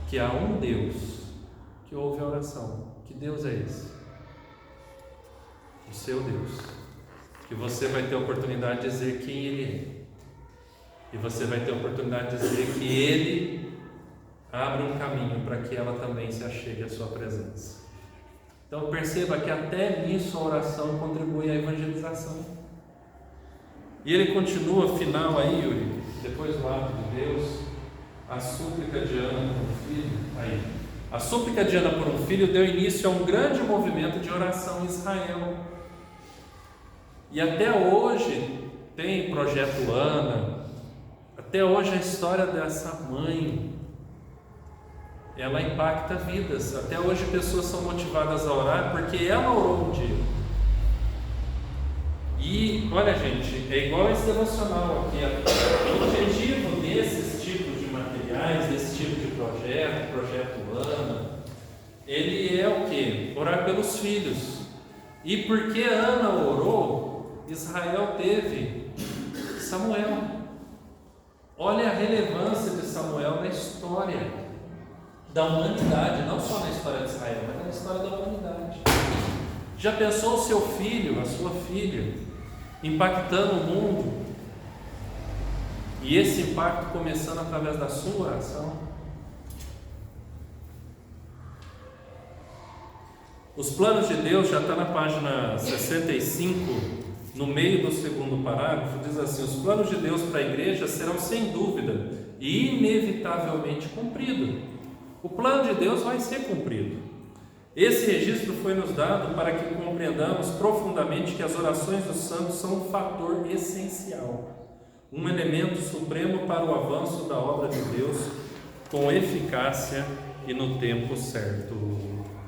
Que há um Deus que ouve a oração. Que Deus é esse? O seu Deus. Que você vai ter a oportunidade de dizer quem Ele é. E você vai ter a oportunidade de dizer que Ele abre um caminho para que ela também se achegue à sua presença. Então perceba que até nisso a oração contribui à evangelização. E ele continua, final aí, Yuri, depois do ato de Deus, a súplica de Ana por um filho. Aí, a súplica de Ana por um filho deu início a um grande movimento de oração em Israel. E até hoje tem projeto Ana. Até hoje a história dessa mãe, ela impacta vidas. Até hoje pessoas são motivadas a orar porque ela orou um dia. E olha, gente, é igual esse devocional aqui. O objetivo desses tipos de materiais, desse tipo de projeto Ana, ele é o quê? Orar pelos filhos. E porque Ana orou, Israel teve Samuel. Olha a relevância de Samuel na história da humanidade, não só na história de Israel, mas na história da humanidade. Já pensou o seu filho, a sua filha, impactando o mundo? E esse impacto começando através da sua oração? Os planos de Deus, já está na página 65, no meio do segundo parágrafo, diz assim: os planos de Deus para a igreja serão sem dúvida e inevitavelmente cumpridos. O plano de Deus vai ser cumprido. Esse registro foi nos dado para que compreendamos profundamente que as orações dos santos são um fator essencial, um elemento supremo para o avanço da obra de Deus com eficácia e no tempo certo.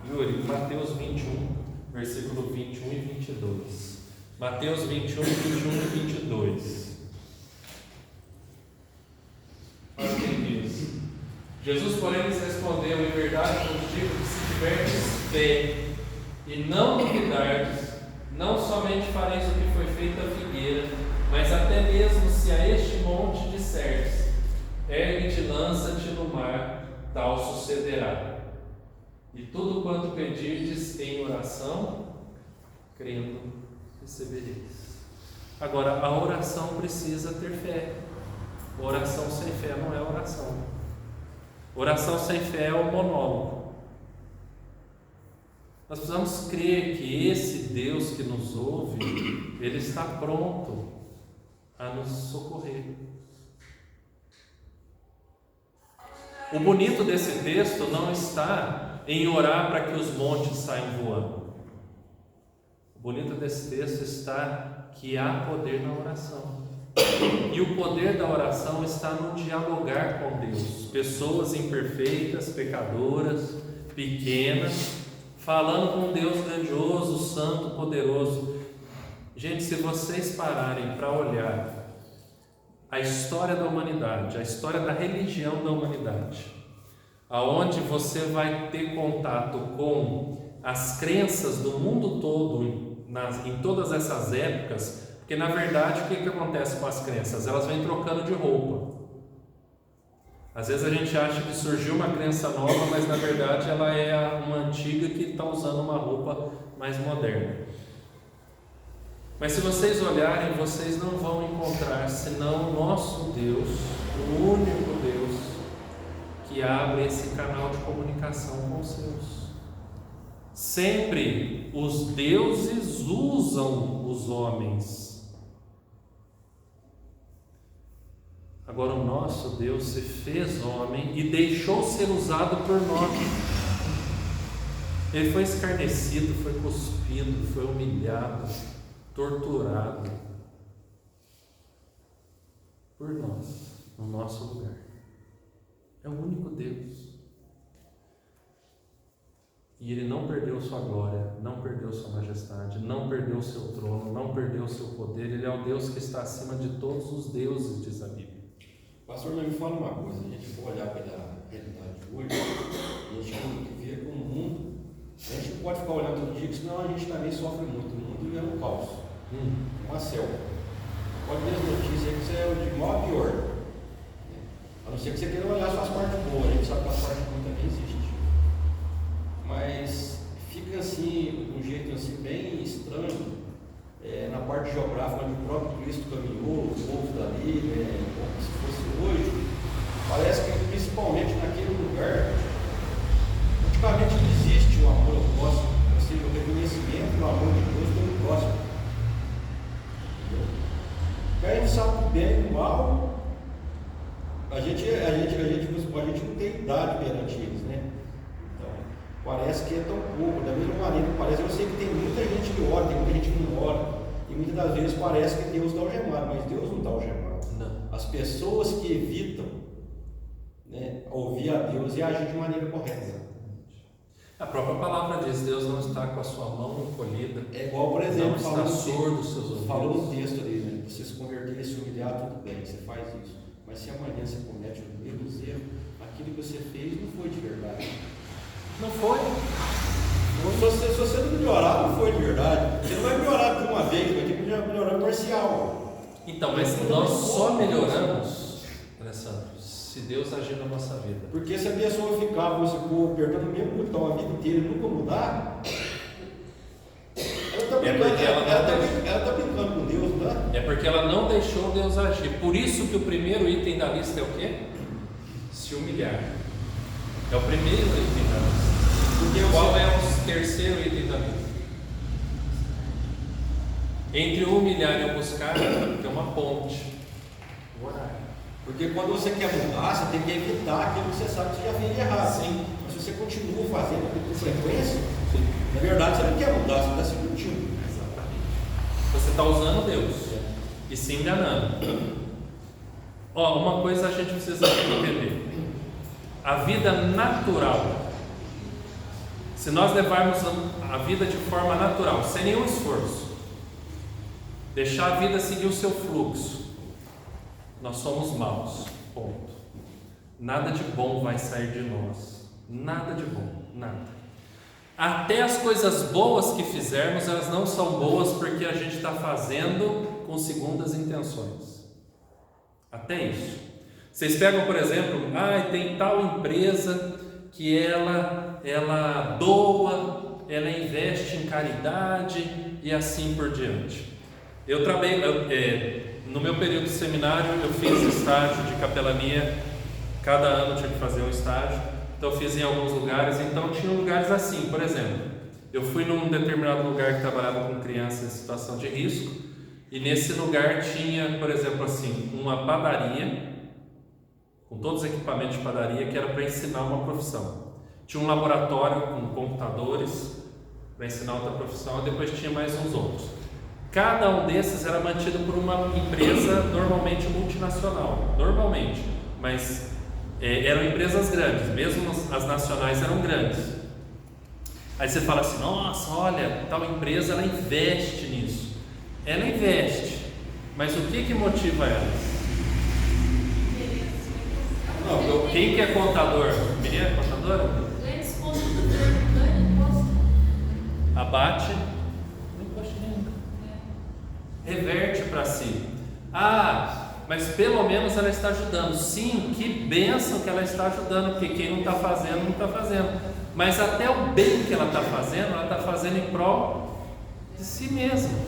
Yuri, Mateus 21, versículo 21 e 22. Mateus 21, 21 e 22. Olha o que ele diz. Jesus, porém, lhes respondeu: em verdade vos digo que se tiverdes fé e não duvidardes, não somente fareis o que foi feito à figueira, mas até mesmo se a este monte disserdes: ergue-te, lança-te no mar, tal sucederá. E tudo quanto pedirdes em oração, crendo, recebereis. Agora, a oração precisa ter fé. Oração sem fé não é oração. Oração sem fé é um monólogo. Nós precisamos crer que esse Deus que nos ouve, Ele está pronto a nos socorrer. O bonito desse texto não está em orar para que os montes saiam voando. O bonito desse texto está que há poder na oração. E o poder da oração está no dialogar com Deus. Pessoas imperfeitas, pecadoras, pequenas, falando com um Deus grandioso, santo, poderoso. Gente, se vocês pararem para olhar a história da humanidade, a história da religião da humanidade, aonde você vai ter contato com as crenças do mundo todo, em todas essas épocas, porque na verdade o que acontece com as crenças? Elas vêm trocando de roupa. Às vezes a gente acha que surgiu uma crença nova, mas na verdade ela é uma antiga que está usando uma roupa mais moderna. Mas se vocês olharem, vocês não vão encontrar senão o nosso Deus, o único Deus, que abre esse canal de comunicação com os seus. Sempre os deuses usam os homens. Agora o nosso Deus se fez homem e deixou ser usado por nós. Ele foi escarnecido, foi cuspido, foi humilhado, torturado por nós, no nosso lugar. É o único Deus. E Ele não perdeu sua glória, não perdeu sua majestade, não perdeu seu trono, não perdeu seu poder. Ele é o Deus que está acima de todos os deuses, diz a Bíblia. Pastor, me fala uma coisa: a gente for olhar para a realidade de hoje, a gente tem que ver como o mundo, a gente não pode ficar olhando todo dia, senão a gente também sofre muito. O mundo é um caos, uma selva. Pode ver as notícias aí que você é de mal a pior. A não ser que você queira olhar só as partes boas, a gente sabe que as partes boas também existem. Mas fica assim, de um jeito assim, bem estranho, na parte geográfica onde o próprio Cristo caminhou, o povo dali, como se fosse hoje. Parece que principalmente naquele lugar, praticamente não existe o amor ao próximo, ou seja, o reconhecimento do amor de Deus pelo próximo. Porque a gente sabe o bem e o mal. A gente não tem idade perante eles, né? Então, parece que é tão pouco. Da mesma maneira que parece, eu sei que tem muita gente que ora, tem muita gente que não ora. E muitas das vezes parece que Deus está algemado, mas Deus não está algemado. Não. As pessoas que evitam, né, ouvir a Deus e agir de maneira correta. A própria palavra diz: Deus não está com a sua mão encolhida. É igual, por exemplo, não está surdo os seus ouvidos. Falou no texto ali, né? Você se converter e se humilhar, tudo bem, você faz isso. Mas se amanhã você comete o mesmo erro, aquilo que você fez não foi de verdade. Não foi. Se você não melhorar, não foi de verdade. Você não vai melhorar de uma vez, vai ter que melhorar parcial. Então, mas nós só melhoramos, Alessandro, se Deus agir na nossa vida. Porque se a pessoa ficar, você for apertando o mesmo botão a vida inteira e nunca mudar, ela está brincando com Deus, não tá? É porque ela não deixou Deus agir. Por isso que o primeiro item da lista é o quê? Se humilhar. É o primeiro item da lista. Qual é o terceiro item da lista? Entre o humilhar e o buscar, tem uma ponte. O horário. Porque quando você quer mudar, você tem que evitar aquilo que você sabe que você já fez de errado. Sim. Mas se você continua fazendo aquilo com frequência, na verdade você não quer mudar, você está se mentindo. Exatamente. Você está usando Deus e se enganando. Ó, uma coisa a gente precisa entender. A vida natural, se nós levarmos a vida de forma natural, sem nenhum esforço, deixar a vida seguir o seu fluxo, nós somos maus, ponto. Nada de bom vai sair de nós, nada de bom, nada. Até as coisas boas que fizermos, elas não são boas porque a gente está fazendo com segundas intenções. Até isso. Vocês pegam, por exemplo, tem tal empresa que ela doa, ela investe em caridade e assim por diante. Eu trabalhei, no meu período de seminário, eu fiz estágio de capelania, cada ano eu tinha que fazer um estágio, então eu fiz em alguns lugares, então tinha lugares assim, por exemplo, eu fui num determinado lugar que trabalhava com crianças em situação de risco, e nesse lugar tinha, por exemplo, assim, uma padaria, com todos os equipamentos de padaria, que era para ensinar uma profissão. Tinha um laboratório com computadores para ensinar outra profissão, e depois tinha mais uns outros. Cada um desses era mantido por uma empresa normalmente multinacional, mas eram empresas grandes, mesmo as nacionais eram grandes. Aí você fala assim, nossa, olha, tal empresa ela investe nisso. Ela investe, mas o que motiva ela? Não, quem que é contador? Menina é contadora? Ganha desconto do governo, ganha imposto. Abate no imposto de renda. Reverte para si. Mas pelo menos ela está ajudando. Sim, que bênção que ela está ajudando, porque quem não está fazendo, não está fazendo. Mas até o bem que ela está fazendo, ela está fazendo em prol de si mesma.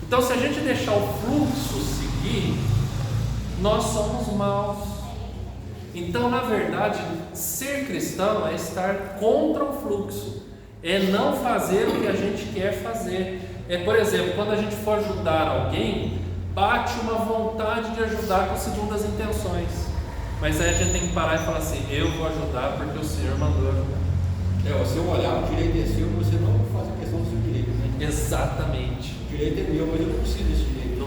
Então, se a gente deixar o fluxo seguir, nós somos maus. Então, na verdade, ser cristão é estar contra o fluxo, é não fazer o que a gente quer fazer. Por exemplo, quando a gente for ajudar alguém, bate uma vontade de ajudar com segundas intenções, mas aí a gente tem que parar e falar assim, eu vou ajudar porque o Senhor mandou ajudar. Se eu olhar, o direito é seu, você não faz a questão do seu direito, né? Exatamente. O direito é meu, mas eu não preciso desse direito.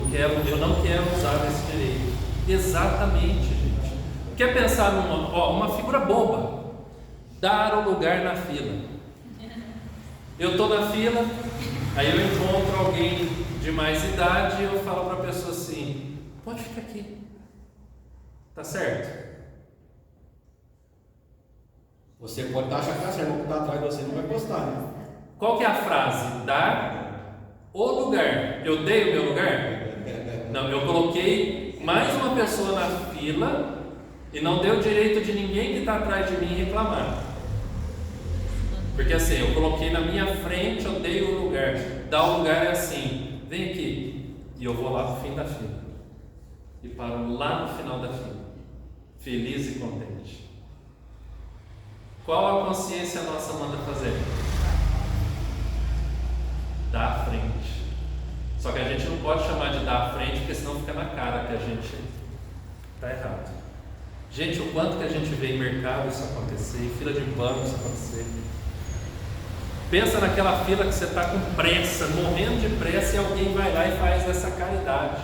Eu não quero usar esse direito. Exatamente, gente. Quer pensar uma figura boba? Dar o lugar na fila. Eu estou na fila, aí eu encontro alguém de mais idade e eu falo para a pessoa assim, pode ficar aqui, tá certo? Você pode estar achando que tá certo, mas o que está atrás de você não vai gostar, né? Qual que é a frase? Dar o lugar. Eu dei o meu lugar? Não, eu coloquei mais uma pessoa na fila e não deu direito de ninguém que está atrás de mim reclamar. Porque assim, eu coloquei na minha frente, eu dei o lugar. Dar o lugar é assim, vem aqui, e eu vou lá para o fim da fila. E paro lá no final da fila, feliz e contente. Qual a consciência nossa manda fazer? Dar à frente. Só que a gente não pode chamar de dar à frente, porque senão fica na cara que a gente está errado. Gente, o quanto que a gente vê em mercado isso acontecer, em fila de banco isso acontecer. Pensa naquela fila que você está com pressa, morrendo de pressa, e alguém vai lá e faz essa caridade.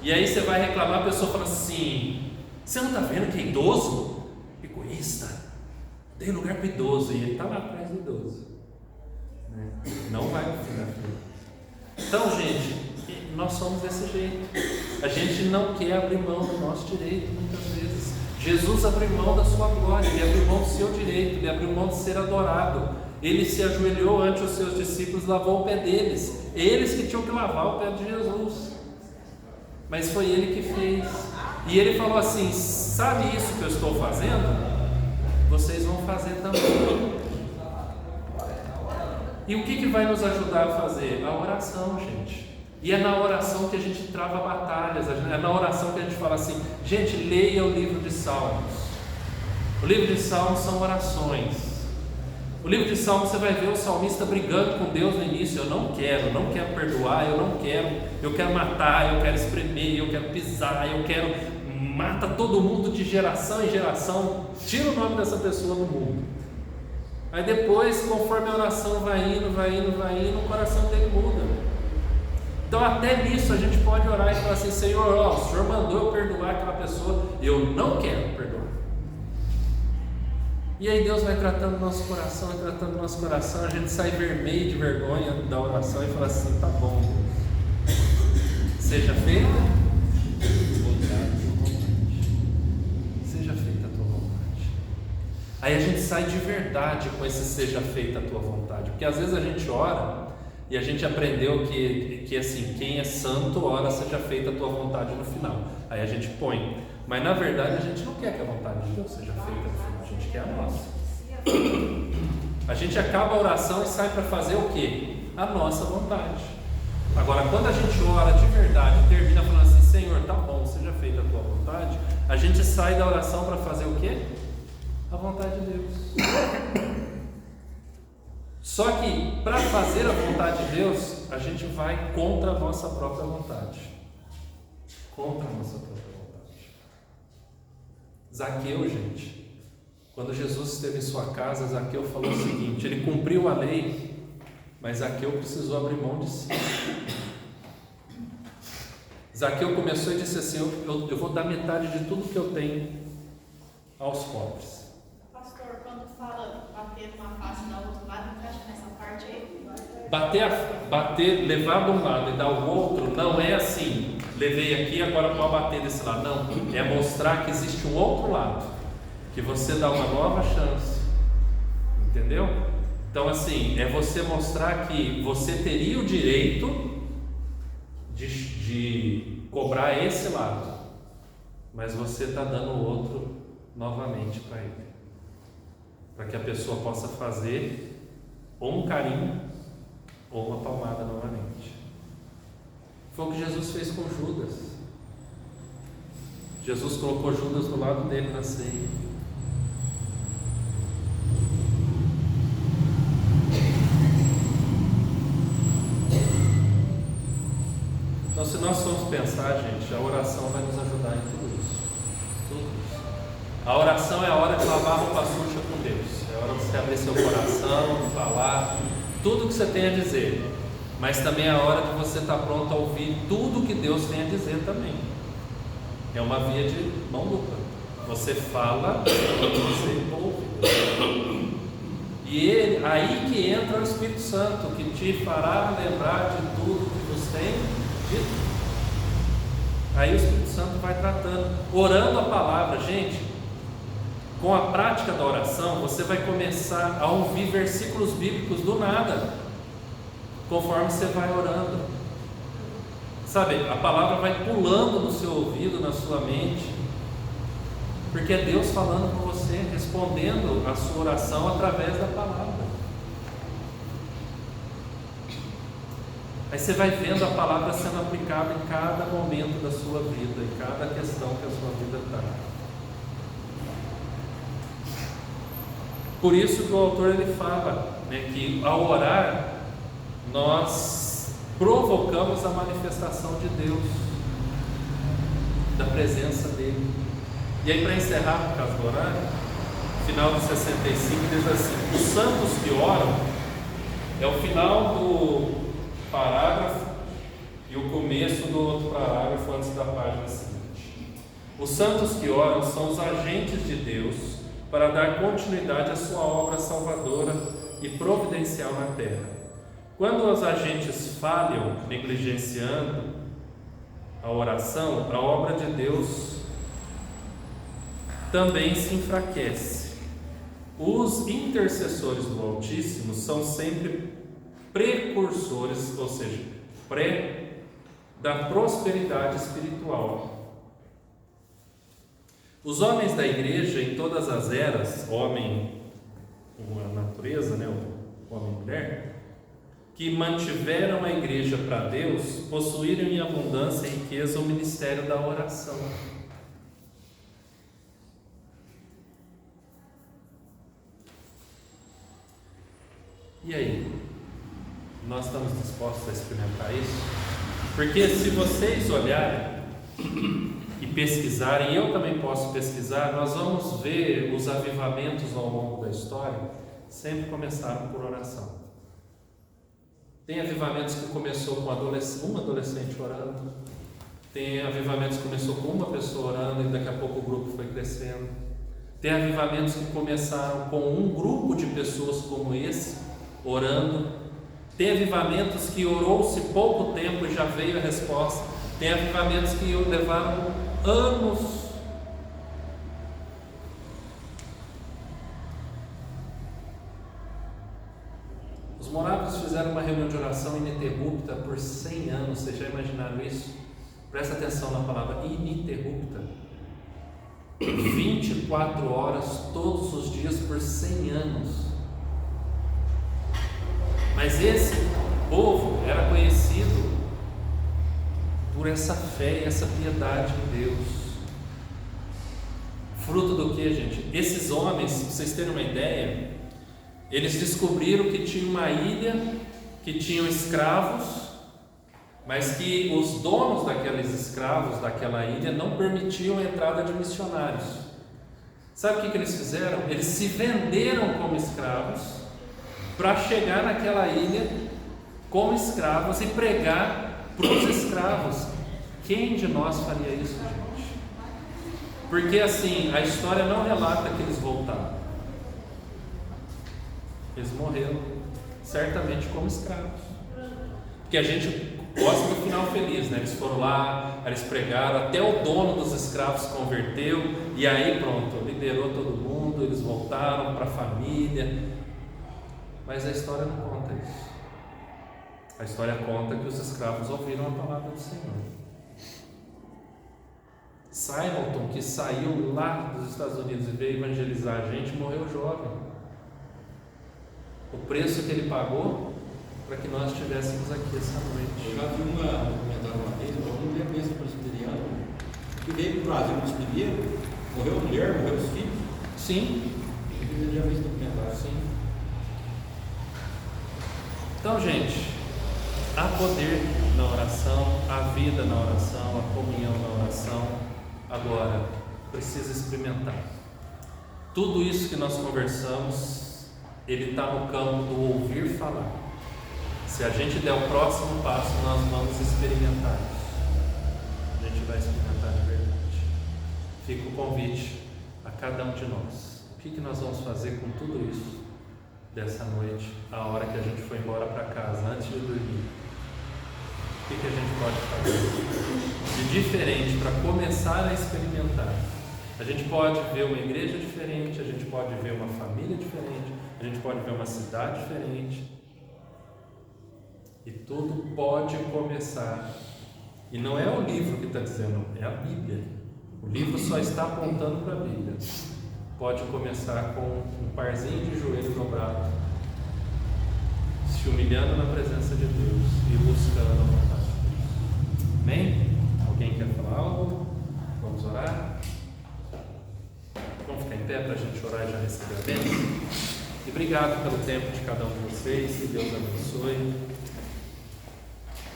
E aí você vai reclamar, a pessoa fala assim, você não está vendo que é idoso? Egoísta. Dei lugar para o idoso, e ele está lá atrás do idoso. Não vai no fim da fila. Então, gente, nós somos desse jeito. A gente não quer abrir mão do nosso direito, muitas vezes. Jesus abriu mão da sua glória, ele abriu mão do seu direito, ele abriu mão de ser adorado. Ele se ajoelhou ante os seus discípulos e lavou o pé deles. Eles que tinham que lavar o pé de Jesus, mas foi ele que fez. E ele falou assim: sabe isso que eu estou fazendo? Vocês vão fazer também. E o que vai nos ajudar a fazer? A oração, gente. E é na oração que a gente trava batalhas, é na oração que a gente fala assim: gente, leia o livro de Salmos. O livro de Salmos são orações. O livro de Salmos você vai ver o salmista brigando com Deus no início: eu não quero perdoar, eu quero matar, eu quero espremer, eu quero pisar, mata todo mundo de geração em geração, tira o nome dessa pessoa do mundo. Aí depois, conforme a oração vai indo, o coração dele muda. Então até nisso a gente pode orar e falar assim: Senhor, o Senhor mandou eu perdoar aquela pessoa, eu não quero perdoar. E aí Deus vai tratando nosso coração, a gente sai vermelho de vergonha da oração e fala assim: tá bom, Deus, seja feita a tua vontade. Aí a gente sai de verdade com esse seja feita a tua vontade, porque às vezes a gente ora e a gente aprendeu que assim, quem é santo ora seja feita a tua vontade no final, aí a gente põe, mas na verdade a gente não quer que a vontade de Deus seja feita no final, a gente quer a nossa. A gente acaba a oração e sai para fazer o quê? A nossa vontade. Agora, quando a gente ora de verdade, termina falando assim: Senhor, tá bom, seja feita a tua vontade, a gente sai da oração para fazer o quê? A vontade de Deus. Só que para fazer a vontade de Deus, a gente vai contra a nossa própria vontade. Contra a nossa própria vontade. Zaqueu, gente, quando Jesus esteve em sua casa, Zaqueu falou o seguinte: ele cumpriu a lei, mas Zaqueu precisou abrir mão de si. Zaqueu começou e disse assim: eu vou dar metade de tudo que eu tenho aos pobres. Pastor, quando fala bater uma face da outra lado, encaixa nessa parte aí? Bater, levar de um lado e dar o outro, não é assim: levei aqui, agora vou bater desse lado. Não, é mostrar que existe um outro lado, que você dá uma nova chance, entendeu? Então assim, é você mostrar que você teria o direito de cobrar esse lado, mas você está dando o outro novamente para ele, para que a pessoa possa fazer ou um carinho ou uma palmada novamente. Foi o que Jesus fez com Judas. Jesus colocou Judas do lado dele na ceia. Então, se nós formos pensar, gente, a oração vai nos ajudar em tudo isso. Tudo isso. A oração é a hora de lavar a roupa suja com Deus. É a hora de você abrir seu coração, falar tudo que você tem a dizer. Mas também é a hora de você estar pronto a ouvir tudo que Deus tem a dizer também. É uma via de mão dupla. Você fala e você ouve. E aí que entra o Espírito Santo, que te fará lembrar de tudo que vos tem dito. Aí o Espírito Santo vai tratando, orando a palavra. Gente, com a prática da oração, você vai começar a ouvir versículos bíblicos do nada, conforme você vai orando. Sabe, a palavra vai pulando no seu ouvido, na sua mente, porque é Deus falando com você, respondendo a sua oração através da palavra. Aí você vai vendo a palavra sendo aplicada em cada momento da sua vida, em cada questão que a sua vida está. Por isso que o autor ele fala, né, que ao orar nós provocamos a manifestação de Deus, da presença dele. E aí, para encerrar, por causa do horário, final do 65 diz assim: os santos que oram, é o final do parágrafo e o começo do outro parágrafo antes da página seguinte. Os santos que oram são os agentes de Deus para dar continuidade à sua obra salvadora e providencial na terra. Quando os agentes falham, negligenciando a oração, a obra de Deus também se enfraquece. Os intercessores do Altíssimo são sempre precursores, ou seja, da prosperidade espiritual. Os homens da igreja em todas as eras, homem, a natureza, né, o homem e mulher, que mantiveram a igreja para Deus, possuíram em abundância e riqueza o ministério da oração. E aí? Nós estamos dispostos a experimentar isso? Porque se vocês olharem e pesquisarem, e eu também posso pesquisar, nós vamos ver os avivamentos ao longo da história, sempre começaram por oração. Tem avivamentos que começou com uma adolescente orando, tem avivamentos que começou com uma pessoa orando e daqui a pouco o grupo foi crescendo. Tem avivamentos que começaram com um grupo de pessoas como esse, orando. Tem avivamentos que orou-se pouco tempo e já veio a resposta. Tem avivamentos que levaram anos. Os morávios fizeram uma reunião de oração ininterrupta por 100 anos. Vocês já imaginaram isso? Presta atenção na palavra ininterrupta. 24 horas todos os dias por 100 anos. Mas esse povo era conhecido por essa fé e essa piedade em Deus. Fruto do que, gente? Esses homens, para vocês terem uma ideia, eles descobriram que tinha uma ilha, que tinham escravos, mas que os donos daqueles escravos daquela ilha não permitiam a entrada de missionários. Sabe o que eles fizeram? Eles se venderam como escravos para chegar naquela ilha como escravos e pregar para os escravos. Quem de nós faria isso, gente? Porque assim, a história não relata que eles voltaram. Eles morreram, certamente como escravos. Porque a gente gosta do final feliz, né? Eles foram lá, eles pregaram, até o dono dos escravos se converteu, e aí pronto, liderou todo mundo, eles voltaram para a família. Mas a história não conta isso. A história conta que os escravos ouviram a palavra do Senhor. Simonton, que saiu lá dos Estados Unidos e veio evangelizar a gente, morreu jovem. O preço que ele pagou para que nós estivéssemos aqui essa noite. Eu já vi um documentário uma vez, uma mulher mesmo presbiteriana, que veio para o Brasil nos primeiros, morreu a mulher, morreu os filhos. Sim. Eu já vi esse documentário. Sim. Então, gente, há poder na oração, há vida na oração, há comunhão na oração. Agora, precisa experimentar. Tudo isso que nós conversamos, ele está no campo do ouvir falar. Se a gente der o próximo passo, nós vamos experimentar isso. A gente vai experimentar de verdade. Fica o convite a cada um de nós. O que nós vamos fazer com tudo isso dessa noite, a hora que a gente for embora para casa, antes de dormir? O que a gente pode fazer de diferente para começar a experimentar? A gente pode ver uma igreja diferente, a gente pode ver uma família diferente, a gente pode ver uma cidade diferente. E tudo pode começar. E não é o livro que está dizendo, é a Bíblia. O livro só está apontando para a Bíblia. Pode começar com um parzinho de joelho dobrado, se humilhando na presença de Deus e buscando a vontade de Deus. Amém? Alguém quer falar algo? Vamos orar? Vamos ficar em pé para a gente orar e já receber a bênção? E obrigado pelo tempo de cada um de vocês, que Deus abençoe.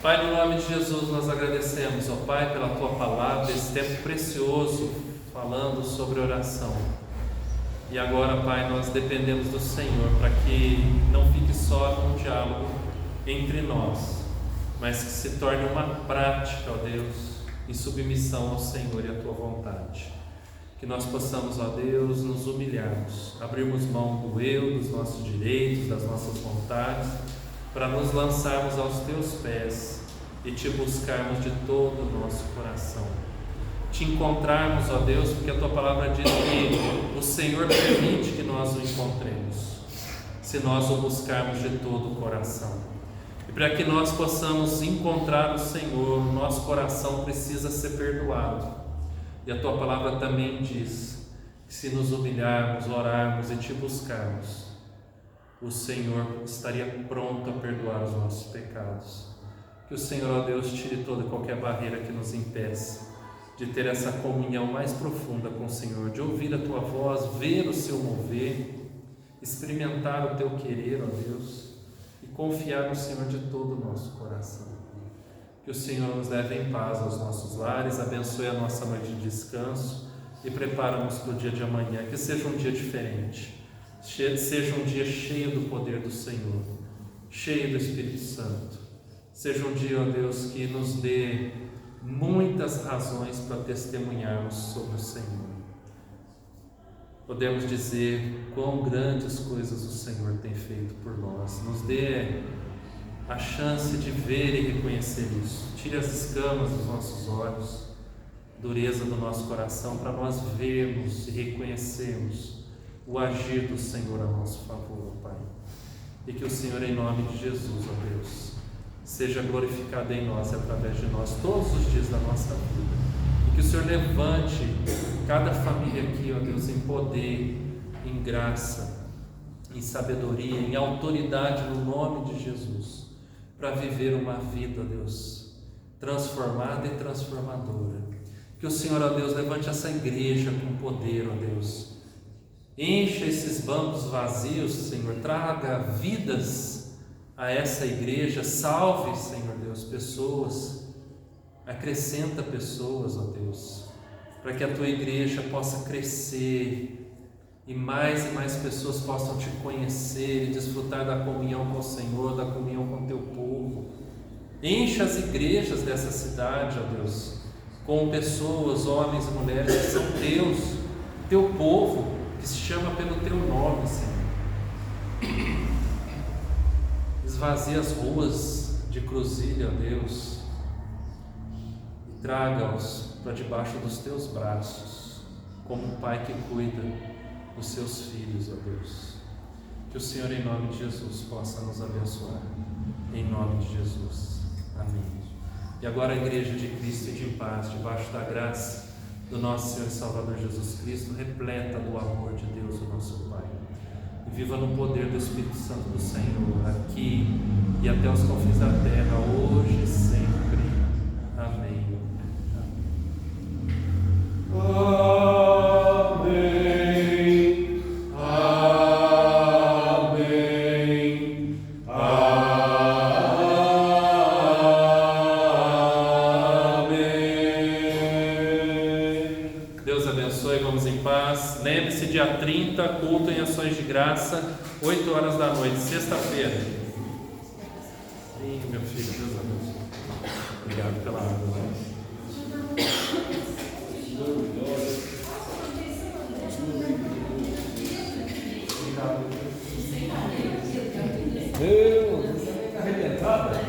Pai, no nome de Jesus nós agradecemos, ó Pai, pela Tua palavra, esse tempo precioso falando sobre oração. E agora, Pai, nós dependemos do Senhor para que não fique só um diálogo entre nós, mas que se torne uma prática, ó Deus, em submissão ao Senhor e à Tua vontade. Que nós possamos, ó Deus, nos humilharmos, abrirmos mão do eu, dos nossos direitos, das nossas vontades, para nos lançarmos aos Teus pés e Te buscarmos de todo o nosso coração. Te te encontrarmos, ó Deus, porque a tua palavra diz que o Senhor permite que nós o encontremos, se nós o buscarmos de todo o coração. E para que nós possamos encontrar o Senhor, o nosso coração precisa ser perdoado. E a tua palavra também diz que se nos humilharmos, orarmos e te buscarmos, o Senhor estaria pronto a perdoar os nossos pecados. Que o Senhor, ó Deus, tire toda e qualquer barreira que nos impeça de ter essa comunhão mais profunda com o Senhor, de ouvir a tua voz, ver o seu mover, experimentar o teu querer, ó Deus, e confiar no Senhor de todo o nosso coração. Que o Senhor nos leve em paz aos nossos lares, abençoe a nossa noite de descanso e prepara-nos para o dia de amanhã, que seja um dia diferente, seja um dia cheio do poder do Senhor, cheio do Espírito Santo, seja um dia, ó Deus, que nos dê muitas razões para testemunharmos sobre o Senhor. Podemos dizer quão grandes coisas o Senhor tem feito por nós. Nos dê a chance de ver e reconhecer isso. Tire as escamas dos nossos olhos, dureza do nosso coração, para nós vermos e reconhecermos o agir do Senhor a nosso favor, ó Pai. E que o Senhor, em nome de Jesus, ó Deus, seja glorificado em nós e através de nós todos os dias da nossa vida. E que o Senhor levante cada família aqui, ó Deus, em poder, em graça, em sabedoria, em autoridade no nome de Jesus, para viver uma vida, ó Deus, transformada e transformadora. Que o Senhor, ó Deus, levante essa igreja com poder, ó Deus. Encha esses bancos vazios, Senhor, traga vidas a essa igreja, salve, Senhor Deus, pessoas, acrescenta pessoas, ó Deus, para que a tua igreja possa crescer e mais pessoas possam te conhecer e desfrutar da comunhão com o Senhor, da comunhão com o teu povo. Encha as igrejas dessa cidade, ó Deus, com pessoas, homens e mulheres que são teus, teu povo, que se chama pelo teu nome, Senhor. Esvazie as ruas de Cruzilha, ó Deus, e traga-os para debaixo dos teus braços, como um pai que cuida dos seus filhos, ó Deus. Que o Senhor, em nome de Jesus, possa nos abençoar, em nome de Jesus. Amém. E agora a igreja de Cristo e de paz, debaixo da graça do nosso Senhor e Salvador Jesus Cristo, repleta do amor de Deus, o nosso Pai. E viva no poder do Espírito Santo do Senhor, aqui e até os confins da terra, hoje e sempre. Amém. Lembre-se, dia 30, culto em ações de graça, 8 horas da noite, sexta-feira. Sim, meu filho, Deus abençoe. Obrigado pela água. Meu, está arrebentada?